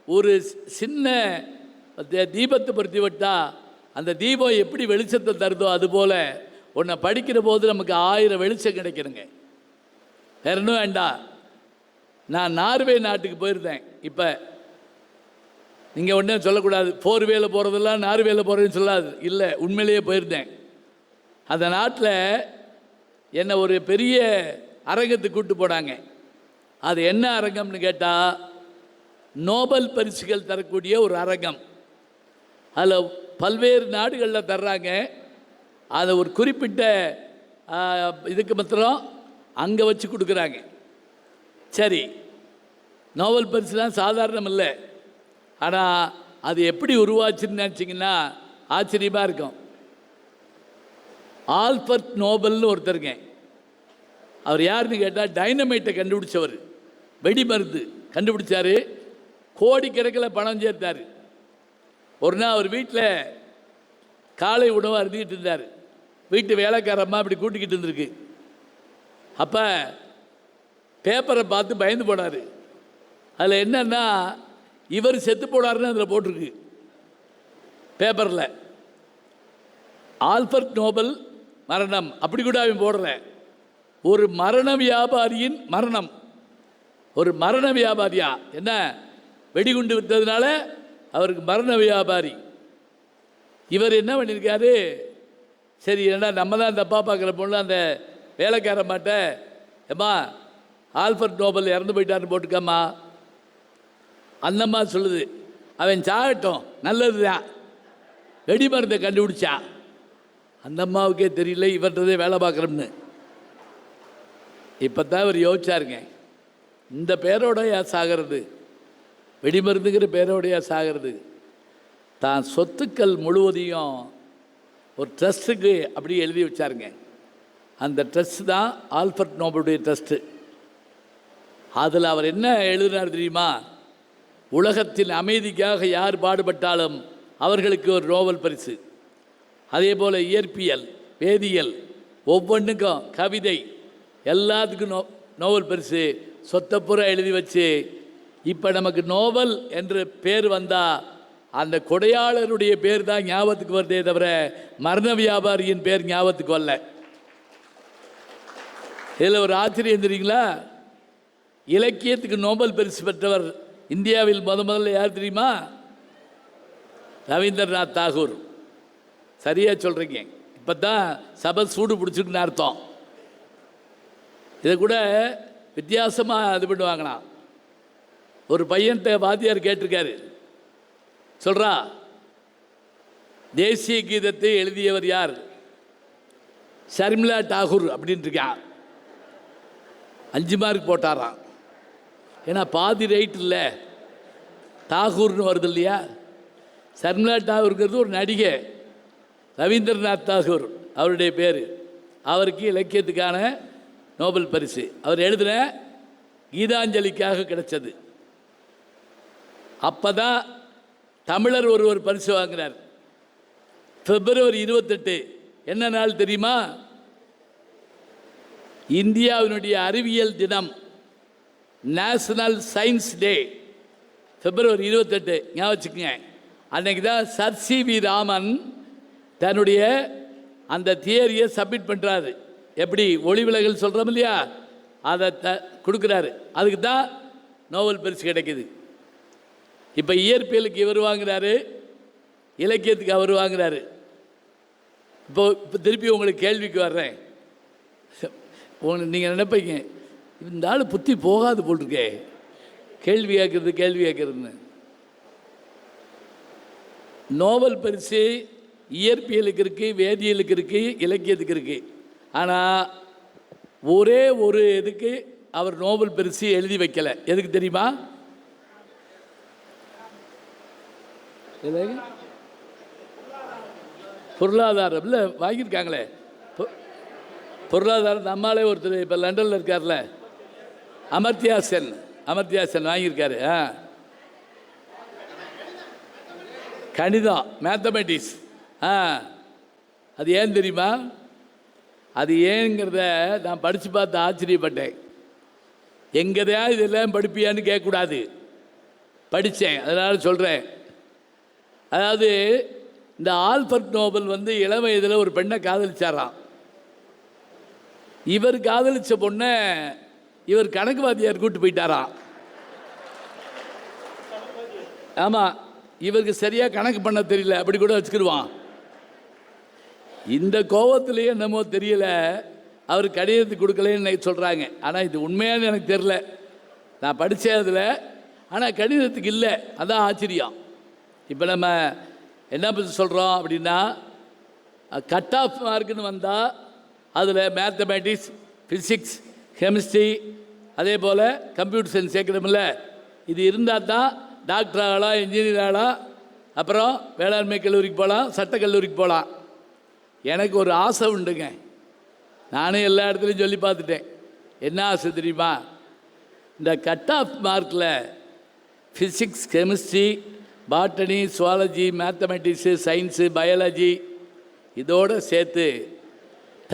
S2: ஒரு சின்ன தீபத்தை பொருத்தி விட்டால் அந்த தீபம் எப்படி வெளிச்சத்தை தருதோ அதுபோல் உன்னை படிக்கிற போது நமக்கு 1000 வெளிச்சம் கிடைக்கணுங்க. வேற இன்னும் வேண்டாம். நான் நார்வே நாட்டுக்கு போயிருந்தேன். இப்போ நீங்கள் ஒன்றே சொல்லக்கூடாது, 4 வேல போகிறதெல்லாம் நார்வேல போகிறதுன்னு சொல்லாது. இல்லை, உண்மையிலேயே போயிருந்தேன். அந்த நாட்டில் என்னை ஒரு பெரிய அரங்கத்துக்கு கூப்பிட்டு போனாங்க. அது என்ன அரங்கம்னு கேட்டால், நோபல் பரிசுகள் தரக்கூடிய ஒரு அரங்கம். அதில் பல்வேறு நாடுகளில் தர்றாங்க. அதை ஒரு குறிப்பிட்ட இதுக்கு மாத்திரம் அங்கே வச்சு கொடுக்குறாங்க. சரி, நோபல் பரிசுலாம் சாதாரணம் இல்லை. ஆனால் அது எப்படி உருவாச்சுன்னு நினச்சிங்கன்னா ஆச்சரியமாக இருக்கும். ஆல்பர்ட் நோபல்னு ஒருத்தருங்க. அவர் யாருன்னு கேட்டால் டைனமைட்டை கண்டுபிடிச்சவர், வெடி மருந்து கண்டுபிடிச்சார். கோடிக்கணக்கில் பணம் சேர்த்தார். ஒரு நாள் அவர் வீட்டில் காலை உணவாக இருந்துக்கிட்டு இருந்தார். வீட்டு வேலைக்காரம்மா அப்படி கூட்டிக்கிட்டு இருந்திருக்கு. அப்போ பேப்பரை பார்த்து பயந்து போனார். அதில் என்னன்னா, இவர் செத்து போனார்னு அதில் போட்டிருக்கு பேப்பரில். ஆல்பர்ட் நோபல் மரணம் அப்படி கூட அவன் போடுற. ஒரு மரண வியாபாரியின் மரணம். ஒரு மரண வியாபாரியா? என்ன, வெடிகுண்டு விற்றதுனால அவருக்கு மரண வியாபாரி. இவர் என்ன பண்ணியிருக்காரு, சரி ஏன்னா நம்ம தான் தப்பாக பார்க்குற பொண்ணு அந்த வேலைக்கார மாட்ட, ஏம்மா ஆல்பர்ட் நோபல் இறந்து போயிட்டான்னு போட்டுக்காம்மா. அந்தம்மா சொல்லுது, அவன் சாகட்டும், நல்லது தான், வெடி மருந்தை கண்டுபிடிச்சான். அந்த அம்மாவுக்கே தெரியல இவர்ன்றதே வேலை பார்க்குறோம்னு. இப்போ தான் இவர் யோசிச்சாருங்க, இந்த பேரோடையா சாகிறது, வெடிமருந்துங்கிற பேரோடையா சாகிறது. தான் சொத்துக்கள் முழுவதையும் ஒரு ட்ரஸ்ட்டுக்கு அப்படி எழுதி வச்சாருங்க. அந்த ட்ரஸ்ட் தான் ஆல்ஃபர்ட் நோபலுடைய ட்ரஸ்ட்டு. அதில் அவர் என்ன எழுதினார் தெரியுமா? உலகத்தின் அமைதிக்காக யார் பாடுபட்டாலும் அவர்களுக்கு ஒரு நோபல் பரிசு. அதே போல் இயற்பியல், வேதியியல், ஒவ்வொன்றுக்கும் கவிதை, எல்லாத்துக்கும் நோபல் பரிசு சொத்தப்புற எழுதி வச்சு இப்போ நமக்கு நோபல் என்று பேர் வந்தால் அந்த கொடையாளருடைய பேர் தான் ஞாபகத்துக்கு வருதே தவிர மரண வியாபாரியின் பேர் ஞாபகத்துக்கு வரல. இதில் ஒரு ஆச்சரியம் தெரியுங்களா? இலக்கியத்துக்கு நோபல் பரிசு பெற்றவர் இந்தியாவில் முதல்ல யார் தெரியுமா? ரவீந்திரநாத் தாகூர். சரியாக சொல்கிறீங்க. இப்போ தான் சபை சூடு பிடிச்சிருக்குன்னு அர்த்தம். இதை கூட வித்தியாசமாக இது பண்ணுவாங்களாம். ஒரு பையன்கிட்ட வாத்தியார் கேட்டிருக்காரு, சொல்கிறா தேசிய கீதத்தை எழுதியவர் யார்? ஷர்மிளா டாகூர் அப்படின்ட்டு இருக்கான். 5 மார்க் போட்டாராம். ஏன்னா பாதி ரைட் இல்லை, தாகூர்னு வருது இல்லையா? ஷர்மிளா டாகூருங்கிறது ஒரு நடிகை. ரவீந்திரநாத் தாகூர் அவருடைய பேர். அவருக்கு இலக்கியத்துக்கான நோபல் பரிசு அவர் எழுதின கீதாஞ்சலிக்காக கிடைச்சது. அப்போ தான் தமிழர் ஒருவர் பரிசு வாங்கினார். பிப்ரவரி 28 என்ன நாள் தெரியுமா? இந்தியாவினுடைய அறிவியல் தினம், நேஷனல் சயின்ஸ் டே. பிப்ரவரி 28 ஞாபகம் வச்சுக்கோங்க. அன்றைக்கி தான் சர் சி.வி. ராமன் தன்னுடைய அந்த தியரியை சப்மிட் பண்ணுறாரு. எப்படி ஒளிவிலகல் சொல்கிறோம் இல்லையா, அதை கொடுக்குறாரு. அதுக்கு தான் நோபல் பரிசு கிடைக்குது. இப்போ இயற்பியலுக்கு இவர் வாங்குறாரு, இலக்கியத்துக்கு அவர் வாங்குறாரு. இப்போ திருப்பி உங்களுக்கு கேள்விக்கு வர்றேன். நீங்கள் நினைப்பீங்க இந்த ஆள் புத்தி போகாது போட்டிருக்கே, கேள்வி கேட்குறதுன்னு. நோபல் பரிசு இயற்பியலுக்கு இருக்குது, வேதியியலுக்கு இருக்குது, இலக்கியத்துக்கு இருக்குது. ஆனால் ஒரே ஒரு இதுக்கு அவர் நோபல் பரிசு எழுதி வைக்கலை. எதுக்கு தெரியுமா? பொருளாதாரம் இல்லை, வாங்கியிருக்காங்களே பொருளாதாரம். நம்மளே ஒருத்தர் இப்போ லண்டனில் இருக்கார்ல, அமர்த்தியாசன் வாங்கியிருக்காரு. கணிதம், மேத்தமெட்டிக்ஸ். அது ஏன் தெரியுமா? அது ஏங்கிறத நான் படித்து பார்த்து ஆச்சரியப்பட்டேன். எங்கேயா இதெல்லாம் படிப்பியான்னு கேட்கக்கூடாது, படித்தேன், அதனால் சொல்கிறேன். அதாவது இந்த ஆல்ஃபர்ட் நோபல் இளம் வயதில் ஒரு பெண்ணை காதலிச்சாராம். இவர் காதலிச்ச பொண்ணை இவர் கணக்கு வாத்தியார் கூப்பிட்டு போயிட்டாராம். ஆமாம், இவருக்கு சரியாக கணக்கு பண்ண தெரியல, அப்படி கூட வச்சுக்கிடுவான். இந்த கோபத்திலேயே என்னமோ தெரியல, அவர் கடிதத்துக்கு கொடுக்கலன்னு சொல்கிறாங்க. ஆனால் இது உண்மையான எனக்கு தெரில, நான் படித்தேன் அதில். ஆனால் கடிதத்துக்கு இல்லை, அதான் ஆச்சரியம். இப்போ நம்ம என்ன பற்றி சொல்கிறோம் அப்படின்னா, கட் ஆஃப் மார்க்குன்னு வந்தால் அதில் மேத்தமேட்டிக்ஸ், ஃபிசிக்ஸ், கெமிஸ்ட்ரி, அதே போல் கம்ப்யூட்டர் சயின்ஸ் சேர்க்கணுமில்ல. இது இருந்தால் தான் டாக்டர் ஆகலாம், இன்ஜினியர் ஆகலாம், அப்புறம் வேளாண்மை கல்லூரிக்கு போகலாம், சட்டக்கல்லூரிக்கு போகலாம். எனக்கு ஒரு ஆசை உண்டுங்க, நானும் எல்லா இடத்துலையும் சொல்லி பார்த்துட்டேன். என்ன ஆசை தெரியுமா? இந்த கட் ஆஃப் மார்க்கில் physics, chemistry, botany, zoology, mathematics, science, biology இதோடு சேர்த்து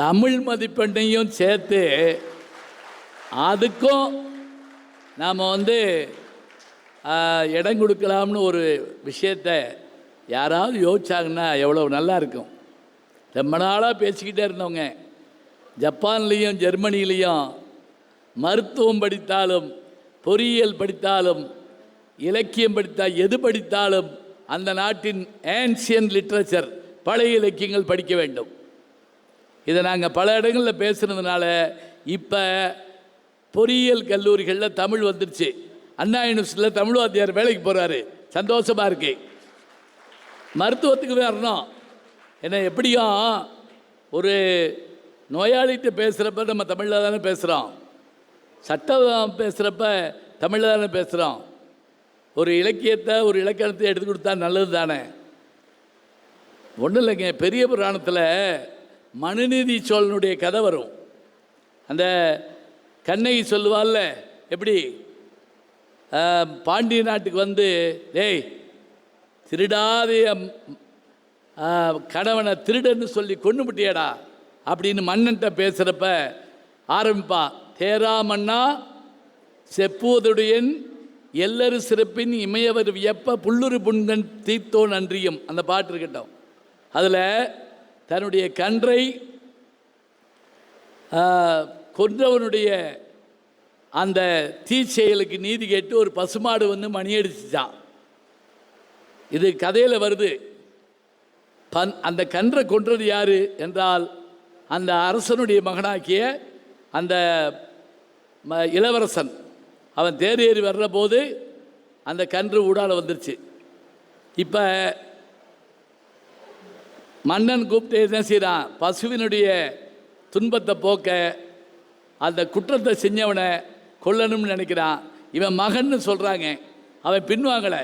S2: தமிழ் மதிப்பெண்ணையும் சேர்த்து அதுக்கும் நாம் இடம் கொடுக்கலாம்னு ஒரு விஷயத்தை யாராவது யோசிச்சாங்கன்னா எவ்வளோ நல்லா இருக்கும். ரொம்ப நாளாக பேசிக்கிட்டே இருந்தவங்க, ஜப்பான்லேயும் ஜெர்மனிலையும் மருத்துவம் படித்தாலும், பொறியியல் படித்தாலும், இலக்கியம் படித்தால், எது படித்தாலும் அந்த நாட்டின் ஏன்ஷியன் லிட்ரேச்சர், பழைய இலக்கியங்கள் படிக்க வேண்டும். இதை நாங்கள் பல இடங்களில் பேசுனதுனால இப்போ பொறியியல் கல்லூரிகளில் தமிழ் வந்துருச்சு. அண்ணா யூனிவர்சிட்டியில் தமிழ் வாத்தியார் வேலைக்கு போகிறாரு, சந்தோஷமாக இருக்கு. மருத்துவத்துக்கு வரணும். ஏன்னா எப்படியும் ஒரு நோயாளிகிட்ட பேசுகிறப்ப நம்ம தமிழில் தானே பேசுகிறோம், சட்டம் பேசுகிறப்ப தமிழில் தானே பேசுகிறோம். ஒரு இலக்கியத்தை, ஒரு இலக்கணத்தை எடுத்து கொடுத்தா நல்லது தானே. ஒன்றும் இல்லைங்க, பெரிய புராணத்தில் மனுநீதி சோழனுடைய கதை வரும். அந்த கண்ணகி சொல்லுவாள்ல, எப்படி பாண்டிய நாட்டுக்கு வந்து டேய் திருடாதைய கணவனை திருடன்னு சொல்லி கொண்டு விட்டியடா அப்படின்னு மன்னன்ட்ட பேசுகிறப்ப ஆரம்பிப்பா, தேரா மன்னா செப்புவதுடையன் எல்லரு சிறப்பின் இமையவர் வியப்ப புல்லுரு புண்கண் தீர்த்தோ நன்றியும் அந்த பாட்டு இருக்கட்டும். அதில் தன்னுடைய கன்றை கொன்றவனுடைய அந்த தீச்செயலுக்கு நீதி கேட்டு ஒரு பசுமாடு வந்து மணி அடிச்சுச்சான். இது கதையில் வருது. அந்த கன்றை கொன்றது யார் என்றால் அந்த அரசனுடைய மகனாக்கிய அந்த இளவரசன். அவன் தேர் ஏறி வர்ற போது அந்த கன்று ஊடால வந்துருச்சு. இப்போ மன்னன் கூப்பிட்டு என்ன செய்கிறான், பசுவினுடைய துன்பத்தை போக்க அந்த குற்றத்தை செஞ்சவனை கொல்லணும்னு நினைக்கிறான். இவன் மகன்னு சொல்கிறாங்க, அவன் பின்வாங்கலை.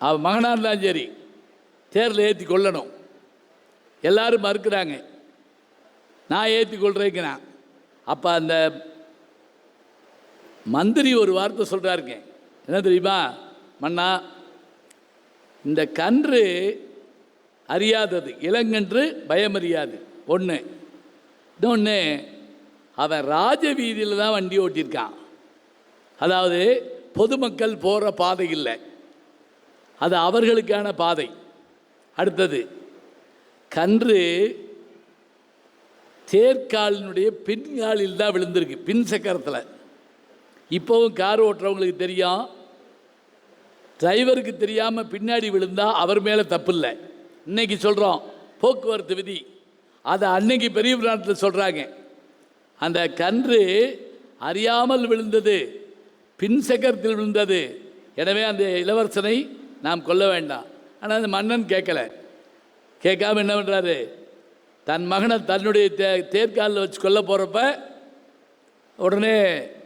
S2: அவன் மகனாக இருந்தாலும் சரி தேரில் ஏற்றி கொல்லணும். எல்லாரும் மறுக்கிறாங்க, நான் ஏற்றி கொள்றேங்கிறான். அப்போ அந்த மந்திரி ஒரு வார்த்தை சொல்கிறாருங்க, என்ன தெரியுமா மன்னா, இந்த கன்று அறியாதது, இளங்கன்று பயமறியாது ஒன்று. இன்னொன்று, அவன் ராஜ வீதியில் தான் வண்டி ஓட்டியிருக்கான். அதாவது பொதுமக்கள் போகிற பாதை இல்லை, அது அவர்களுக்கான பாதை. அடுத்தது, கன்று தேர்காலினுடைய பின்காலில் தான் விழுந்திருக்கு, பின் சக்கரத்தில். இப்போவும் கார் ஓட்டுறவங்களுக்கு தெரியும், டிரைவருக்கு தெரியாமல் பின்னாடி விழுந்தால் அவர் மேலே தப்பு இல்லை. இன்றைக்கி சொல்கிறோம் போக்குவரத்து விதி, அதை அன்னைக்கு பெரிய பிராணத்தில் சொல்கிறாங்க. அந்த கன்று அறியாமல் விழுந்தது, பின் சக்கரத்தில் விழுந்தது. எனவே அந்த இளவரசனை நாம் கொல்ல வேண்டாம். ஆனால் அந்த மன்னன் கேட்கலை. கேட்காம என்ன பண்ணுறாரு, தன் மகனை தன்னுடைய தேர்காலில் வச்சு கொல்ல போகிறப்ப உடனே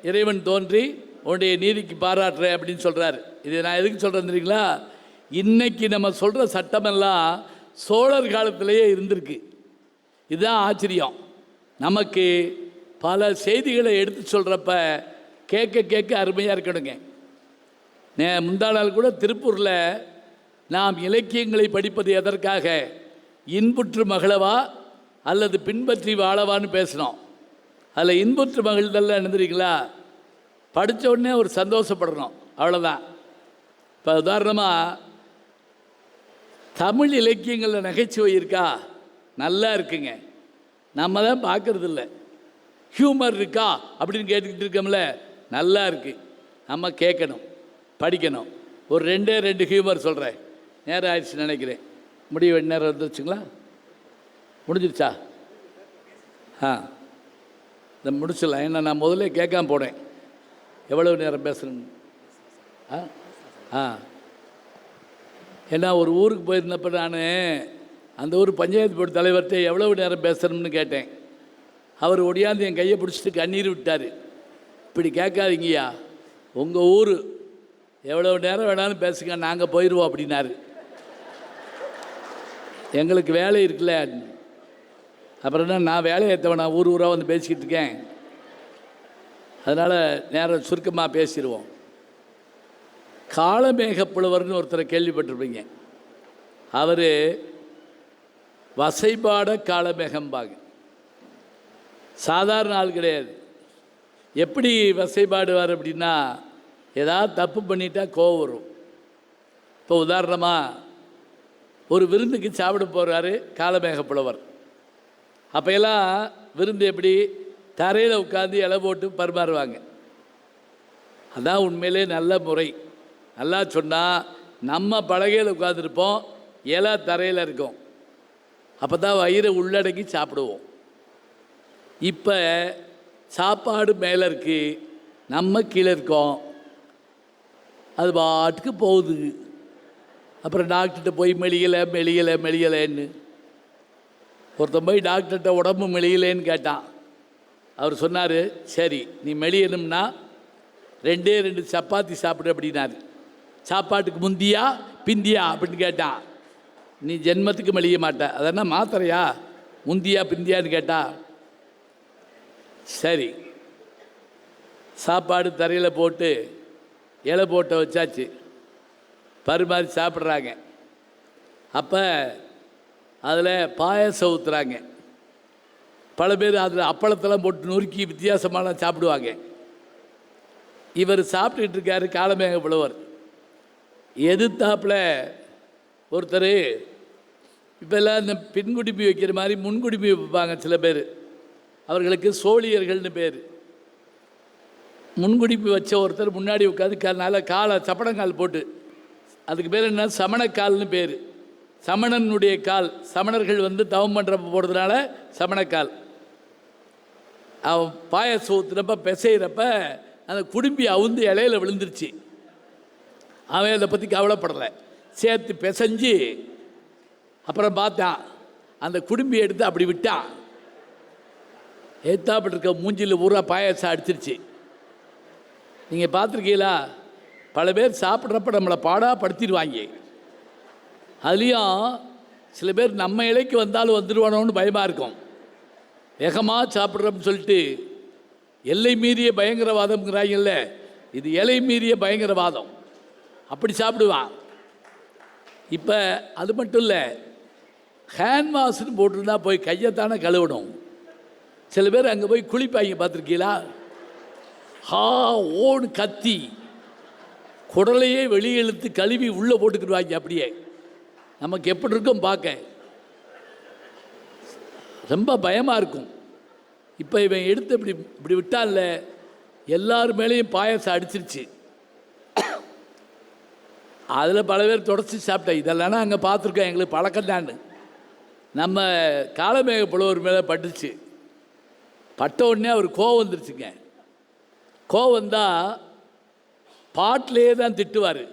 S2: இறைவன் தோன்றி உன்னுடைய நீதிக்கு பாராட்டுறேன் அப்படின்னு சொல்கிறாரு. இது நான் எதுக்கு சொல்கிறேன் தெரியுங்களா, இன்றைக்கி நம்ம சொல்கிற சட்டமெல்லாம் சோழர் காலத்திலேயே இருந்திருக்கு. இதுதான் ஆச்சரியம். நமக்கு பல செய்திகளை எடுத்து சொல்கிறப்ப கேட்க கேட்க அருமையாக இருக்கணுங்க. முந்தா நாள் கூட திருப்பூரில் நாம் இலக்கியங்களை படிப்பது எதற்காக, இன்புற்று மகளவா அல்லது பின்பற்றி வாழவான்னு பேசினோம். அதில் இன்புற்று மகிழ்தெல்லாம் எழுந்திருக்கீங்களா, படித்த உடனே ஒரு சந்தோஷப்படணும், அவ்வளோதான். இப்போ உதாரணமாக தமிழ் இலக்கியங்களில் நகைச்சுவை இருக்கா, நல்லா இருக்குங்க. நம்ம தான் பார்க்குறது இல்லை. ஹியூமர் இருக்கா அப்படின்னு கேட்டுக்கிட்டு இருக்கோம்ல, நல்லா இருக்குது. நம்ம கேட்கணும், படிக்கணும். ஒரு ரெண்டு ஹியூமர் சொல்கிறேன். நேரம் ஆயிடுச்சு நினைக்கிறேன். முடிவு நேரம் வந்துருச்சுங்களா, முடிஞ்சிருச்சா? இதை முடிச்சிடலாம். ஏன்னா நான் முதல்ல கேட்காம போனேன் எவ்வளவு நேரம் பேசணும்னு. ஏன்னா ஒரு ஊருக்கு போயிருந்தப்போ நான் அந்த ஊர் பஞ்சாயத்து போர்டு தலைவர்கிட்ட எவ்வளவு நேரம் பேசணும்னு கேட்டேன். அவர் ஒடியாந்து என் கையை பிடிச்சிட்டு கண்ணீர் விட்டார். இப்படி கேட்காதீங்கய்யா, உங்கள் ஊர் எவ்வளவு நேரம் வேணாலும் பேசுங்க, நாங்கள் போயிடுவோம் அப்படின்னாரு. எங்களுக்கு வேலை இருக்குல்ல. அப்புறம் என்ன, நான் வேலையை ஏற்றவனா ஊர் ஊராக வந்து பேசிக்கிட்டு இருக்கேன். அதனால் நேரம் சுருக்கமாக பேசிடுவோம். காளமேகப்புலவர்னு ஒருத்தரை கேள்விப்பட்டிருப்பீங்க. அவர் வசைபாட காளமேகம்பாங்க. சாதாரண ஆள் கிடையாது. எப்படி வசைபாடுவார் அப்படின்னா, ஏதாவது தப்பு பண்ணிட்டா கோவம் வரும். இப்போ உதாரணமாக ஒரு விருந்துக்கு சாப்பிட போகிறாரு காளமேகப்புலவர். அப்போயெல்லாம் விருந்து எப்படி, தரையில் உட்காந்து இலை போட்டு பரிமாறுவாங்க. அதான் உண்மையிலே நல்ல முறை. நல்லா சொன்னால் நம்ம பலகையில் உட்காந்துருப்போம், இலை தரையில் இருக்கும். அப்போ தான் வயிறை உள்ளடக்கி சாப்பிடுவோம். இப்போ சாப்பாடு மேலே இருக்குது, நம்ம கீழே இருக்கோம், அது பாட்டுக்கு போகுது. அப்புறம் டாக்டர்கிட்ட போய் மெலியலைன்னு ஒருத்தன் போய் டாக்டர்கிட்ட உடம்பு மெலியலேன்னு கேட்டான். அவர் சொன்னார், சரி நீ மெலியணும்னா 2 சப்பாத்தி சாப்பிடு அப்படின்னாரு. சாப்பாட்டுக்கு முந்தியா பிந்தியா அப்படின்னு கேட்டான். நீ ஜென்மத்துக்கு மெலிய மாட்ட, அதென்ன மாத்திரையா, முந்தியா பிந்தியான்னு கேட்டா சரி, சாப்பாடு தரையில் போட்டு இலை போட்ட வச்சாச்சு, பரிமாறி சாப்பிட்றாங்க. அப்போ அதில் பாயசம் ஊற்றுறாங்க. பல பேர் அதில் அப்பளத்தெல்லாம் போட்டு நொறுக்கி வித்தியாசமாலாம் சாப்பிடுவாங்க. இவர் சாப்பிட்டுக்கிட்டு இருக்காரு, காலமேக புலவர். எதிர்த்தாப்பில் ஒருத்தர் இப்போல்லாம் இந்த பின்குடிப்பி வைக்கிற மாதிரி முன்குடிப்பி வைப்பாங்க சில பேர், அவர்களுக்கு சோழியர்கள்னு பேர். முன்குடிப்பி வச்ச ஒருத்தர் முன்னாடி உட்காந்து நல்ல காலை சப்பனங்கால் போட்டு, அதுக்கு பேர் என்ன, சமணக்கால்னு பேர். சமணனுடைய கால், சமணர்கள் வந்து தவம் பண்ணுறப்ப போடுறதுனால சமணக்கால். அவன் பாயசம் ஊற்றுறப்ப பிசைகிறப்ப அந்த குடும்பி அவுந்து இலையில் விழுந்துருச்சு. அவன் அதை பற்றி கவலைப்படலை, சேர்த்து பிசைஞ்சு அப்புறம் பார்த்தான், அந்த குடும்பி எடுத்து அப்படி விட்டான். ஏத்தாப்பிட்டு இருக்க மூஞ்சியில் ஊரா பாயசம் அடிச்சிருச்சு. நீங்கள் பார்த்துருக்கீங்களா? பல பேர் சாப்பிட்றப்ப நம்மளை பாடாக படுத்திடுவாங்க. அதுலேயும் சில பேர் நம்ம இலைக்கு வந்தாலும் வந்துடுவானோன்னு பயமாக இருக்கும். வேகமாக சாப்பிட்றோம்னு சொல்லிட்டு எல்லை மீறிய பயங்கரவாதம்ங்கிறாங்கல்ல, இது எல்லை மீறிய பயங்கரவாதம். அப்படி சாப்பிடுவான். இப்போ அது மட்டும் இல்லை, ஹேண்ட் வாஷ்னு போட்டிருந்தா போய் கையைத்தானே கழுவணும். சில பேர் அங்கே போய் குளிப்பாங்க, பார்த்துருக்கீங்களா? ஓன்னு கத்தி குடலையே வெளியே இழுத்து கழுவி உள்ளே போட்டுக்கிடுவாங்க. அப்படியே நமக்கு எப்படி இருக்கும் பார்க்க, ரொம்ப பயமாக இருக்கும். இப்போ இவன் எடுத்து இப்படி விட்டான்ல, எல்லார் மேலேயும் பாயசம் அடிச்சிருச்சு. அதில் பல பேர் தொடச்சி சாப்பிட்டேன். இதெல்லாம் அங்கே பார்த்துருக்கோம், எங்களுக்கு பழக்கம்தான்னு. நம்ம காலமேக புலவர் மேலே பட்டுச்சு. பட்ட உடனே அவர் கோவம் வந்துருச்சுங்க. கோவம் வந்தால் பாட்டிலே தான் திட்டுவார்.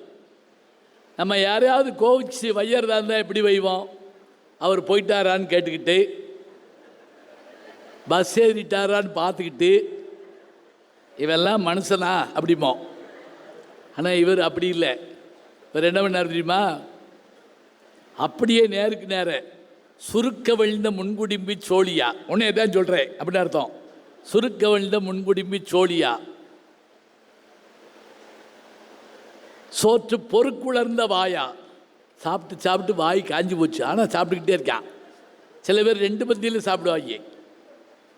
S2: நம்ம யாரையாவது கோவிச்சு வையறதா இருந்தால் எப்படி வைவோம்? அவர் போயிட்டாரான்னு கேட்டுக்கிட்டு, பஸ் ஏறிட்டாரான்னு பார்த்துக்கிட்டு, இவெல்லாம் மனுஷனா அப்படிமோ. ஆனால் இவர் அப்படி இல்லை. இவர் என்ன பண்ணார் தெரியுமா? அப்படியே நேருக்கு நேர சுருக்க வழிந்த முன்குடிம்பி சோழியா, உடனே தான் சொல்கிறேன் அப்படின்னு அர்த்தம். சுருக்க வழிந்த முன்குடிம்பி சோழியா, சோற்று பொறுக்குளர்ந்த வாயா. சாப்பிட்டு சாப்பிட்டு வாய் காஞ்சி போச்சு, ஆனால் சாப்பிட்டுக்கிட்டே இருக்கான். சில பேர் 2 பந்தியில் சாப்பிடுவாங்க.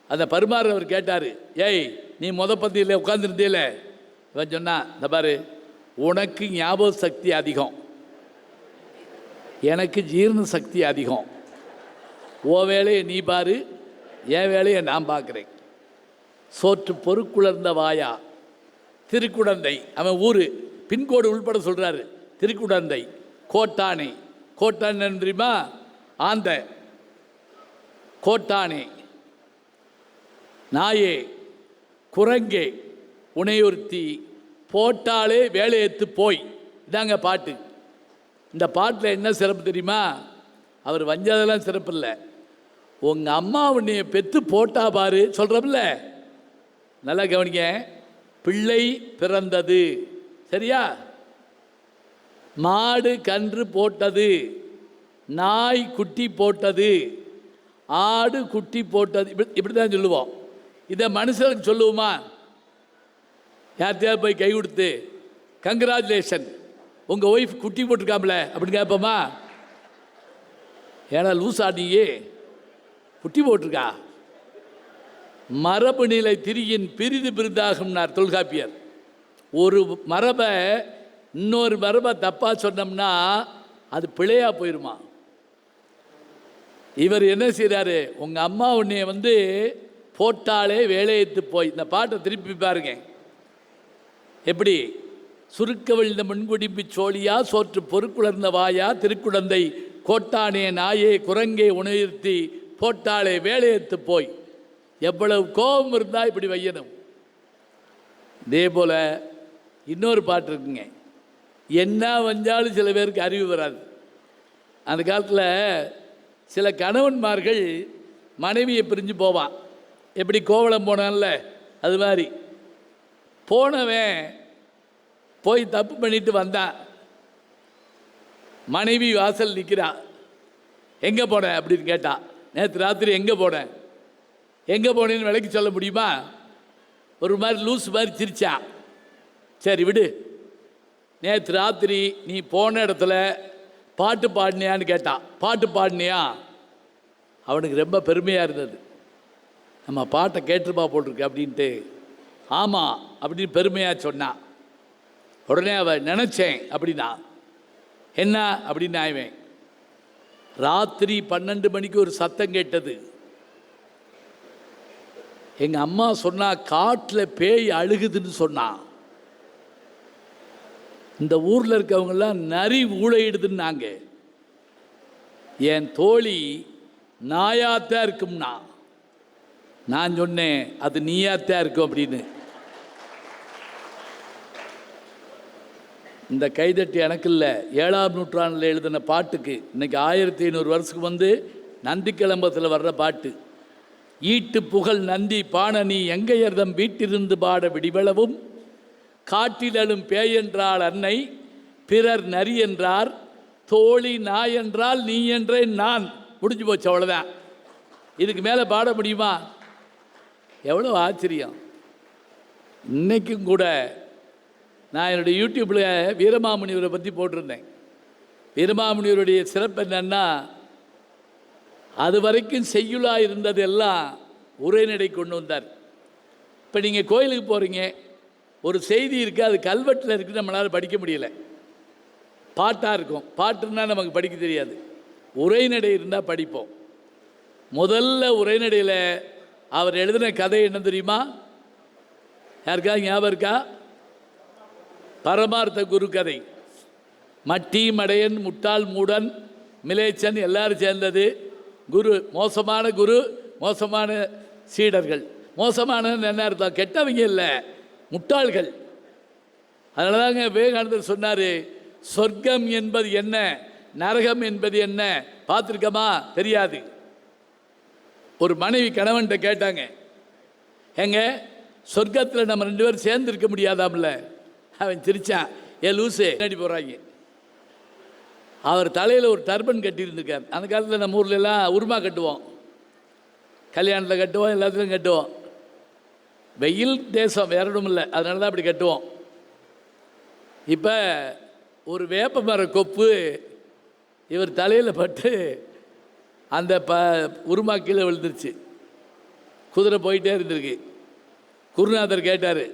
S2: அந்த பரிமாறவர் கேட்டார், ஏய் நீ பந்தியில் உட்காந்துருந்தேல? இவன் சொன்னான், இந்த பாரு, உனக்கு ஞாபக சக்தி அதிகம், எனக்கு ஜீரண சக்தி அதிகம். ஓ வேலையை நீ பாரு, என் வேலையை நான் பார்க்குறேன். சோற்று பொறுக்குளர்ந்த வாயா. திருக்குடந்தை, அவன் ஊர் பின்கோடு உள்பட சொல்கிறாரு. திருக்குடந்தை, கோட்டானை. கோட்டானை தெரியுமா? ஆந்த கோட்டானே, நாயே, குரங்கே, உனையொருத்தி, போட்டாலே வேலையேற்று போய். இதாங்க பாட்டு. இந்த பாட்டில் என்ன சிறப்பு தெரியுமா? அவர் வஞ்சதெல்லாம் சிறப்பு இல்லை. உங்கள் அம்மா உன்னைய பெற்று போட்டா பாரு சொல்கிறோம்ல, நல்லா கவனிங்க. பிள்ளை பிறந்தது, சரியா? மாடு கன்று போட்டது, நாய் குட்டி போட்டது, ஆடு குட்டி போட்டது. இப்படி தான் சொல்லுவோம். இதை மனுஷனுக்கு சொல்லுவோமா? யார்த்தையாவது போய் கை கொடுத்து கங்க்ராச்சுலேஷன் உங்கள் ஒய்ஃப் குட்டி போட்டிருக்காமல அப்படின்னு கேட்போமா? ஏன்னா லூசா நீயே, குட்டி போட்டிருக்கா. மரபு நிலை திரியின் பிரிது பிரிதாகும்னார் தொல்காப்பியர். ஒரு மரபை இன்னொரு மரபை தப்பாக சொன்னோம்னா அது பிழையாக போயிடுமா. இவர் என்ன செய்கிறாரு? உங்கள் அம்மா உன்னைய வந்து போட்டாலே வேலையேற்று போய். இந்த பாட்டை திருப்பி பாருங்க. எப்படி? சுருக்க விழுந்த முன்குடிம்பி சோழியா, சோற்று பொறுக்குளர்ந்த வாயா, திருக்குடந்தை, கோட்டானே, நாயே, குரங்கே, உணர்த்தி, போட்டாலே வேலையேற்று போய். எவ்வளவு கோபம் இருந்தால் இப்படி வையணும். இதே போல் இன்னொரு பாட்டு இருக்குங்க. என்ன வந்தாலும் சில பேருக்கு அறிவு வராது. அந்த காலத்தில் சில கணவன்மார்கள் மனைவியை பிரிஞ்சு போவான். எப்படி கோவளம் போனான்ல, அது மாதிரி போனவன் போய் தப்பு பண்ணிட்டு வந்தான். மனைவி வாசல் நிற்கிறான். எங்கே போன அப்படின்னு கேட்டான். நேற்று ராத்திரி எங்கே போனேன்னு விலைக்கு சொல்ல முடியுமா? ஒரு மாதிரி லூஸ் மாதிரி சிரிச்சான். சரி விடு. நேற்று ராத்திரி நீ போன இடத்துல பாட்டு பாடினியான்னு கேட்டான். பாட்டு பாடினியா? அவனுக்கு ரொம்ப பெருமையாக இருந்தது. நம்ம பாட்டை கேட்டுருப்பா போட்டிருக்கு அப்படின்ட்டு. ஆமாம் அப்படின்னு பெருமையாக சொன்னான். உடனே அவன் நினச்சேன் அப்படின்னா என்ன அப்படின்னு ஆயிவேன். ராத்திரி 12 மணிக்கு ஒரு சத்தம் கேட்டது. எங்கள் அம்மா சொன்னா காட்டில் பேய் அழுகுதுன்னு சொன்னான். இந்த ஊரில் இருக்கவங்கெல்லாம் நரி ஊழையிடுதுன்னாங்க. என் தோழி நாயாத்தான் இருக்கும்னா நான் சொன்னேன் அது நீயாத்தான் இருக்கும் அப்படின்னு. இந்த கைதட்டி எனக்கு இல்லை, 7ஆம் நூற்றாண்டில் எழுதின பாட்டுக்கு இன்னைக்கு 1500 வருஷத்துக்கு வந்து நந்திக்கிழம்பத்தில் வர்ற பாட்டு. ஈட்டு புகழ் நந்தி பாணனி எங்கையர்தம் வீட்டிருந்து பாட விடிவளவும் காட்டிலும் பேயென்றால் அன்னை பிறர் நரி என்றார் தோழி நாய் என்றால் நீ என்றேன் நான். முடிஞ்சு போச்சு, அவ்வளோதான். இதுக்கு மேலே பாட முடியுமா? எவ்வளோ ஆச்சரியம். இன்றைக்கும் கூட நான் என்னுடைய யூடியூப்பில் வீரமாமுனிவரை பற்றி போட்டிருந்தேன். வீரமாமுனிவருடைய சிறப்பு என்னன்னா, அது வரைக்கும் செய்யுளாக இருந்தது எல்லாம் உரைநடை கொண்டு வந்தார். இப்போ நீங்கள் கோயிலுக்கு போகிறீங்க, ஒரு செய்தி இருக்குது, அது கல்வெட்டில் இருக்குது, நம்மளால் படிக்க முடியல. பாட்டாக இருக்கும். பாட்டுன்னா நமக்கு படிக்க தெரியாது. உரைநடை இருந்தால் படிப்போம். முதல்ல உரைநடையில் அவர் எழுதின கதை என்ன தெரியுமா? யாருக்கா ஞாபகம் இருக்கா? பரமார்த்த குரு கதை. மட்டி மடையன் முட்டாள் மூடன் மிலேச்சன் எல்லாரும் சேர்ந்தது. குரு மோசமான சீடர்கள். மோசமானன்னு என்ன அர்த்தம்? கெட்டவங்க இல்லை, முட்டாள்கள். அதனால தாங்க விவேகானந்தர் சொன்னார், சொர்க்கம் என்பது என்ன, நரகம் என்பது என்ன பார்த்துருக்கமா? தெரியாது. ஒரு மனைவி கணவன்கிட்ட கேட்டாங்க, எங்க சொர்க்கத்தில் நம்ம 2 பேரும் சேர்ந்துருக்க முடியாதாம்ல? அவன் சிரிச்சான். லூசு நடி போகிறாங்க. அவர் தலையில் ஒரு டர்பன் கட்டியிருந்துருக்கார். அந்த காலத்தில் நம்ம ஊரில் எல்லாம் உருமா கட்டுவோம், கல்யாணத்தில் கட்டுவோம், எல்லாத்துலையும் கட்டுவோம். வெயில் தேசம் வேற ஒன்றும் இல்லை, அதனால தான் அப்படி கட்டுவோம். இப்போ ஒரு வேப்ப மர கொப்பு இவர் தலையில் பட்டு அந்த உருமா கீழே விழுந்துருச்சு. குதிரை போயிட்டே இருந்திருக்கு. குருநாதர் கேட்டார்,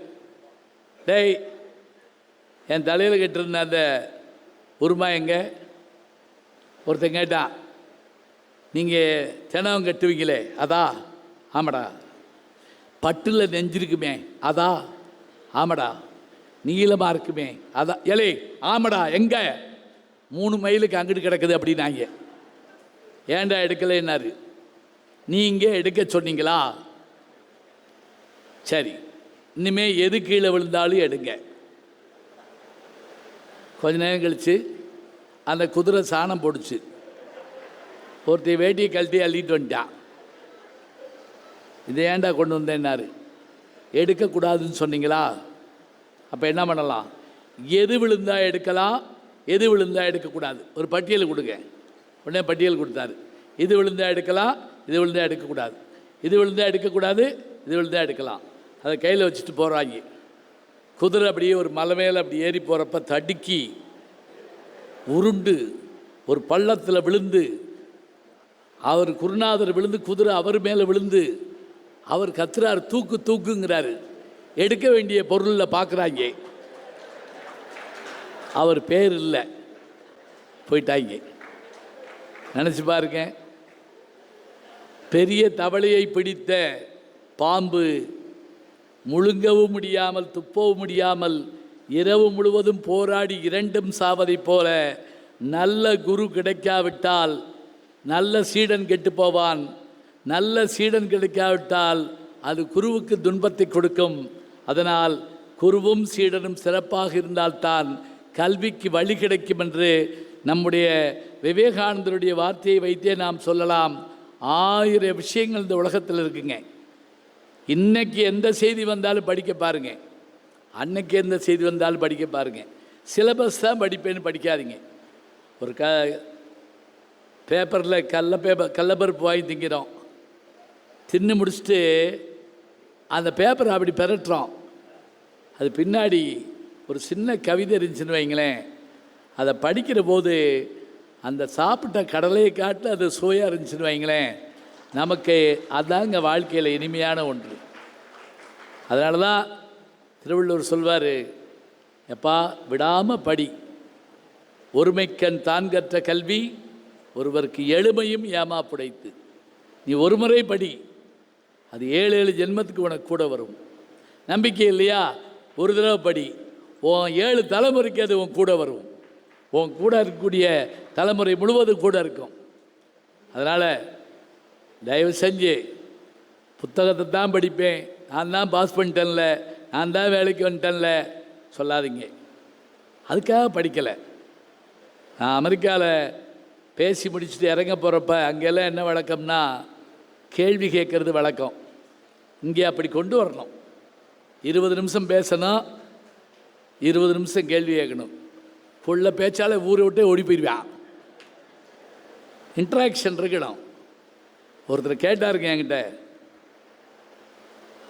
S2: டேய் என் தலையில் கட்டிருந்த அந்த உருமா எங்க? ஒருத்தன் கேட்டான், நீங்கள் தினம் கட்டுவீங்களே அதா? ஆமாடா. பட்டில் நெஞ்சிருக்குமே அதா? ஆமாடா. நீளமாக இருக்குமே அதான். ஏலே ஆமாடா. எங்கே? 3 மைலுக்கு அங்கிட்டு கிடக்குது அப்படின்னாங்க. ஏன்டா எடுக்கலைன்னாரு. நீங்கள் எடுக்க சொன்னீங்களா? சரி, இனிமே எது கீழே விழுந்தாலும் எடுங்க. கொஞ்ச நேரம் கழித்து அந்த குதிரை சாணம் போடுச்சு. ஒருத்தர் வேட்டியை கழட்டி அள்ளிட்டு வந்துட்டான். இதை ஏன்டா கொண்டு வந்தேன்னாரு. எடுக்கக்கூடாதுன்னு சொன்னீங்களா? அப்போ என்ன பண்ணலாம்? எது விழுந்தால் எடுக்கலாம், எது விழுந்தால் எடுக்கக்கூடாது, ஒரு பட்டியல் கொடுங்க. உடனே பட்டியல் கொடுத்தாரு. இது விழுந்தால் எடுக்கலாம், இது விழுந்தால் எடுக்கக்கூடாது, இது விழுந்தால் எடுக்கக்கூடாது, இது விழுந்தால் எடுக்கலாம். அதை கையில் வச்சுட்டு போகிறாங்க. குதிரை அப்படியே ஒரு மலை மேலே அப்படி ஏறி போகிறப்ப தடுக்கி உருண்டு ஒரு பள்ளத்தில் விழுந்து, அவர் குருநாதர் விழுந்து குதிரை அவர் மேலே விழுந்து அவர் கத்துறாரு, தூக்குங்கிறாரு. எடுக்க வேண்டிய பொருளில் பார்க்குறாங்க, அவர் பேர் இல்லை, போயிட்டாங்க. நினச்சி பாருங்க, பெரிய தவளையை பிடித்த பாம்பு முழுங்கவும் முடியாமல் துப்பவும் முடியாமல் இரவு முழுவதும் போராடி 2ம் சாவதைப் போல நல்ல குரு கிடைக்காவிட்டால் நல்ல சீடன் கெட்டு போவான். நல்ல சீடன் கிடைக்காவிட்டால் அது குருவுக்கு துன்பத்தை கொடுக்கும். அதனால் குருவும் சீடனும் சிறப்பாக இருந்தால்தான் கல்விக்கு வழி கிடைக்கும் என்று நம்முடைய விவேகானந்தருடைய வார்த்தையை வைத்தே நாம் சொல்லலாம். 1000 விஷயங்கள் இந்த உலகத்தில் இருக்குங்க. இன்றைக்கி எந்த செய்தி வந்தாலும் படிக்க பாருங்கள், அன்னைக்கு எந்த செய்தி வந்தாலும் படிக்க பாருங்கள். சிலபஸ் தான் படிப்பேன்னு படிக்காதீங்க. ஒரு பேப்பரில் கடலப்பருப்பு வாங்கி திங்கிறோம். தின்னு முடிச்சுட்டு அந்த பேப்பரை அப்படி பெரட்டுறோம். அது பின்னாடி ஒரு சின்ன கவிதை இருந்துச்சுன்னு வைங்களேன், அதை படிக்கிற போது அந்த சாப்பிட்ட கடலையை காட்டு அது சுவையாக இருந்துச்சுன்னு வைங்களேன், நமக்கு அதாங்க வாழ்க்கையில் இனிமையான ஒன்று. அதனால தான் திருவள்ளுவர் சொல்வார், எப்பா விடாமல் படி, ஒருமைக்கண் தான் கற்ற கல்வி ஒருவருக்கு எளிமையும் ஏமாப்புடைத்து. நீ ஒரு முறை படி, அது 7 ஜென்மத்துக்கு உனக்கு கூட வரும். நம்பிக்கை இல்லையா? ஒரு தடவை படி, உன் 7 தலைமுறைக்கு அது உன் கூட வரும். உன் கூட இருக்கக்கூடிய தலைமுறை முழுவதும் கூட இருக்கும். அதனால் தயவு செஞ்சு புத்தகத்தை தான் படிப்பேன், நான் தான் பாஸ் பண்ணிட்டேன்ல, நான் தான் வேலைக்கு வந்துட்டேன்ல சொல்லாதீங்க. அதுக்காக படிக்கலை. நான் அமெரிக்காவில் பேசி முடிச்சுட்டு இறங்க போகிறப்ப அங்கெல்லாம் என்ன வழக்கம்னா கேள்வி கேட்குறது வழக்கம். இங்கே அப்படி கொண்டு வரணும். 20 நிமிஷம் பேசணும், 20 நிமிஷம் கேள்வி கேட்கணும். ஃபுல்ல பேச்சாலே ஊரை விட்டே ஓடி போயிடுவான். இன்ட்ராக்ஷன் இருக்கணும். ஒருத்தர் கேட்டாருங்க என்கிட்ட,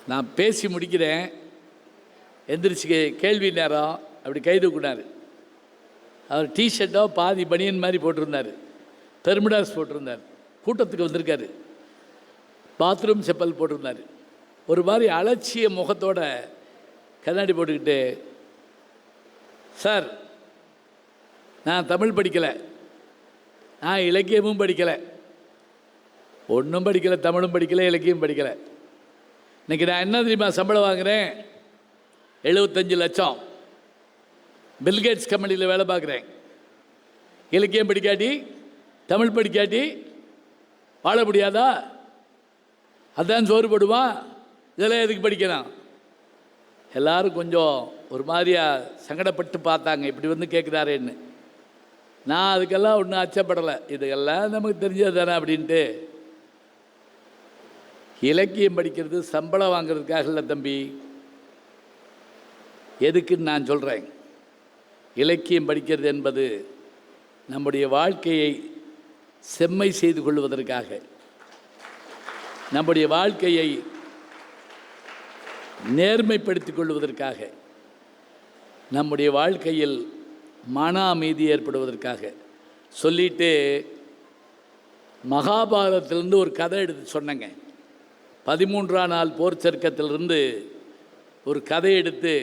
S2: நான் பேசி முடிக்கிறேன், எந்திரிச்சு கேள்வி நேரம், அப்படி கை தூக்குனார். அவர் டிஷர்ட்டோ பாதி பனியன் மாதிரி போட்டிருந்தார், பெர்முடாஸ் போட்டிருந்தார், கூட்டத்துக்கு வந்திருக்காரு, பாத்ரூம் செப்பல் போட்டிருந்தார். ஒரு மாதிரி அலட்சிய முகத்தோட கண்ணாடி போட்டுக்கிட்டு, சார் நான் தமிழ் படிக்கலை, நான் இலக்கியமும் படிக்கலை, ஒன்றும் படிக்கலை, தமிழும் படிக்கலை, இலக்கியம் படிக்கலை. இன்றைக்கி நான் என்ன தெரியுமா சம்பளம் வாங்குகிறேன்? 75 லட்சம். பில்கேட்ஸ் கம்பெனியில் வேலை பார்க்குறேன். இலக்கியம் படிக்காட்டி, தமிழ் படிக்காட்டி வாழ முடியாதா? அதான் சோறு போடுவான். இதெல்லாம் எதுக்கு படிக்கணும்? எல்லாரும் கொஞ்சம் ஒரு மாதிரியாக சங்கடப்பட்டு பார்த்தாங்க, இப்படி வந்து கேட்குறாருன்னு. நான் அதுக்கெல்லாம் ஒன்றும் அச்சப்படலை, இதுக்கெல்லாம் நமக்கு தெரிஞ்சது தானே அப்படின்ட்டு. இலக்கியம் படிக்கிறது சம்பளம் வாங்கிறதுக்காக இல்லை தம்பி, எதுக்குன்னு நான் சொல்கிறேன். இலக்கியம் படிக்கிறது என்பது நம்முடைய வாழ்க்கையை செம்மை செய்து கொள்வதற்காக, நம்முடைய வாழ்க்கையை நேர்மைப்படுத்திக் கொள்வதற்காக, நம்முடைய வாழ்க்கையில் மன அமைதி ஏற்படுவதற்காக. சொல்லிட்டு மகாபாரதத்திலிருந்து ஒரு கதை எடுத்து சொன்னங்க. 13ஆம் நாள் போர் சர்க்கத்திலிருந்து ஒரு கதை எடுத்து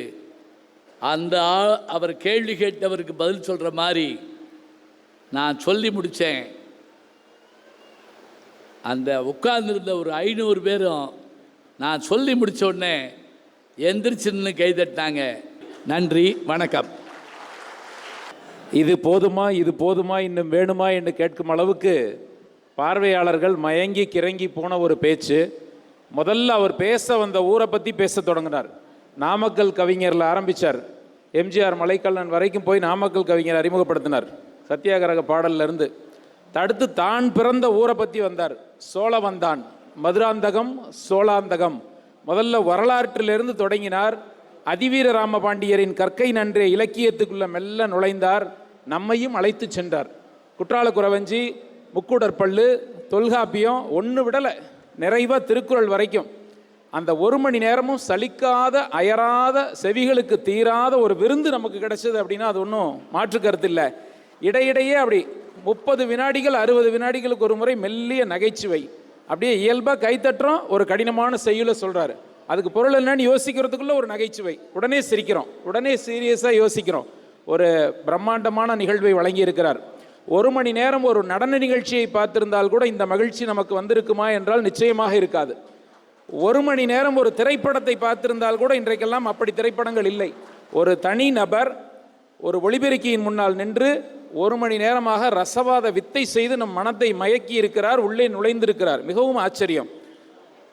S2: அந்த அவர் கேள்வி கேட்டவருக்கு பதில் சொல்கிற மாதிரி நான் சொல்லி முடித்தேன். அந்த உட்கார்ந்துருந்த ஒரு 500 பேரும் நான் சொல்லி முடித்த உடனே எந்திரிச்சு நின்று கைதட்டாங்க. நன்றி, வணக்கம்.
S3: இது போதுமா, இது போதுமா, இன்னும் வேணுமா என்று கேட்கும் அளவுக்கு பார்வையாளர்கள் மயங்கி கிறங்கி போன ஒரு பேச்சு. முதல்ல அவர் பேச வந்த ஊரை பற்றி பேச தொடங்கினார். நாமக்கல் கவிஞரில் ஆரம்பித்தார். எம்ஜிஆர் மலைக்கல்லன் வரைக்கும் போய் நாமக்கல் கவிஞர் அறிமுகப்படுத்தினார், சத்தியாகிரக பாடலிருந்து. தடுத்து தான் பிறந்த ஊரை பற்றி வந்தார். சோழவந்தான், மதுராந்தகம், சோழாந்தகம். முதல்ல வரலாற்றிலிருந்து தொடங்கினார். அதிவீர ராமபாண்டியரின் கற்கை நன்றே இலக்கியத்துக்குள்ள மெல்ல நுழைந்தார். நம்மையும் அழைத்து சென்றார். குற்றால குறவஞ்சி, முக்கூடற்பள்ளு, தொல்காப்பியம், ஒன்று விடலை, நிறைவாக திருக்குறள் வரைக்கும். அந்த 1 மணி நேரமும் சலிக்காத, அயராத, செவிகளுக்கு தீராத ஒரு விருந்து நமக்கு கிடைச்சது அப்படின்னா அது ஒன்றும் மாற்று கருத்து இல்லை. இடையிடையே அப்படி 30 வினாடிகள் 60 வினாடிகளுக்கு ஒரு முறை மெல்லிய நகைச்சுவை, அப்படியே இயல்பாக கைத்தட்டுறோம். ஒரு கடினமான செய்யுளை சொல்கிறாரு, அதுக்கு பொருள் என்னன்னு யோசிக்கிறதுக்குள்ள ஒரு நகைச்சுவை, உடனே சிரிக்கிறோம், உடனே சீரியஸாக யோசிக்கிறோம். ஒரு பிரம்மாண்டமான நிகழ்வை வழங்கி இருக்கிறார். 1 மணி நேரம் ஒரு நடன நிகழ்ச்சியை பார்த்திருந்தால் கூட இந்த மகிழ்ச்சி நமக்கு வந்திருக்குமா என்றால் நிச்சயமாக இருக்காது. 1 மணி நேரம் ஒரு திரைப்படத்தை பார்த்திருந்தால் கூட இன்றைக்கெல்லாம் அப்படி திரைப்படங்கள் இல்லை. ஒரு தனி நபர் ஒரு ஒளிபெருக்கியின் முன்னால் நின்று 1 மணி நேரமாக ரசவாத வித்தை செய்து நம் மனத்தை மயக்கி இருக்கிறார், உள்ளே நுழைந்திருக்கிறார். மிகவும் ஆச்சரியம்.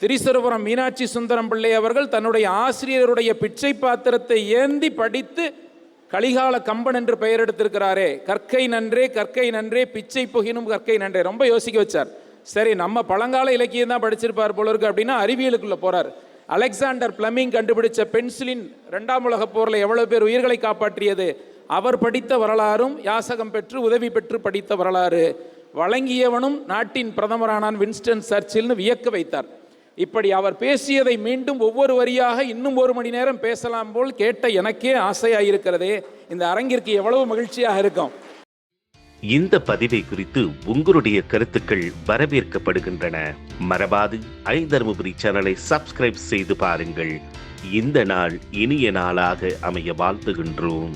S3: திரிசரபுரம் மீனாட்சி சுந்தரம் பிள்ளை அவர்கள் தன்னுடைய ஆசிரியருடைய பிச்சை பாத்திரத்தை ஏந்தி படித்து கலிகால கம்பன் என்று பெயர் எடுத்திருக்கிறாரே. கற்கை நன்றே, கற்கை நன்றே, பிச்சை புகினும் கற்கை நன்றே. ரொம்ப யோசிக்க வச்சார். சரி, நம்ம பழங்கால இலக்கியம் தான் படிச்சிருப்பார் போல இருக்கு அப்படின்னா அறிவியலுக்குள்ள போறார். அலெக்சாண்டர் பிளமிங் கண்டுபிடிச்ச பென்சிலின் 2ஆம் உலகப் போரில் எவ்வளவு பேர் உயிர்களை காப்பாற்றியது, அவர் படித்த வரலாறும் யாசகம் பெற்று உதவி பெற்று படித்த வரலாறு. வழங்கியவனும் நாட்டின் பிரதமரானான் வின்ஸ்டன் சர்ச்சில்னு வியக்க வைத்தார். இப்படி அவர் பேசியதை மீண்டும் ஒவ்வொரு வரியாக இன்னும் 1 மணி நேரம் பேசலாம் போல் கேட்ட எனக்கே ஆசையாயிருக்கிறதே. இந்த அரங்கிற்கு எவ்வளவு மகிழ்ச்சியாக இருக்கும்.
S1: இந்த பதிவை குறித்து உங்களுடைய கருத்துக்கள் வரவேற்கப்படுகின்றன. மறவாது ஐதருமபுரி சேனலை சப்ஸ்கிரைப் செய்து பாருங்கள். இந்த நாள் இனிய நாளாக அமைய வாழ்த்துகின்றோம்.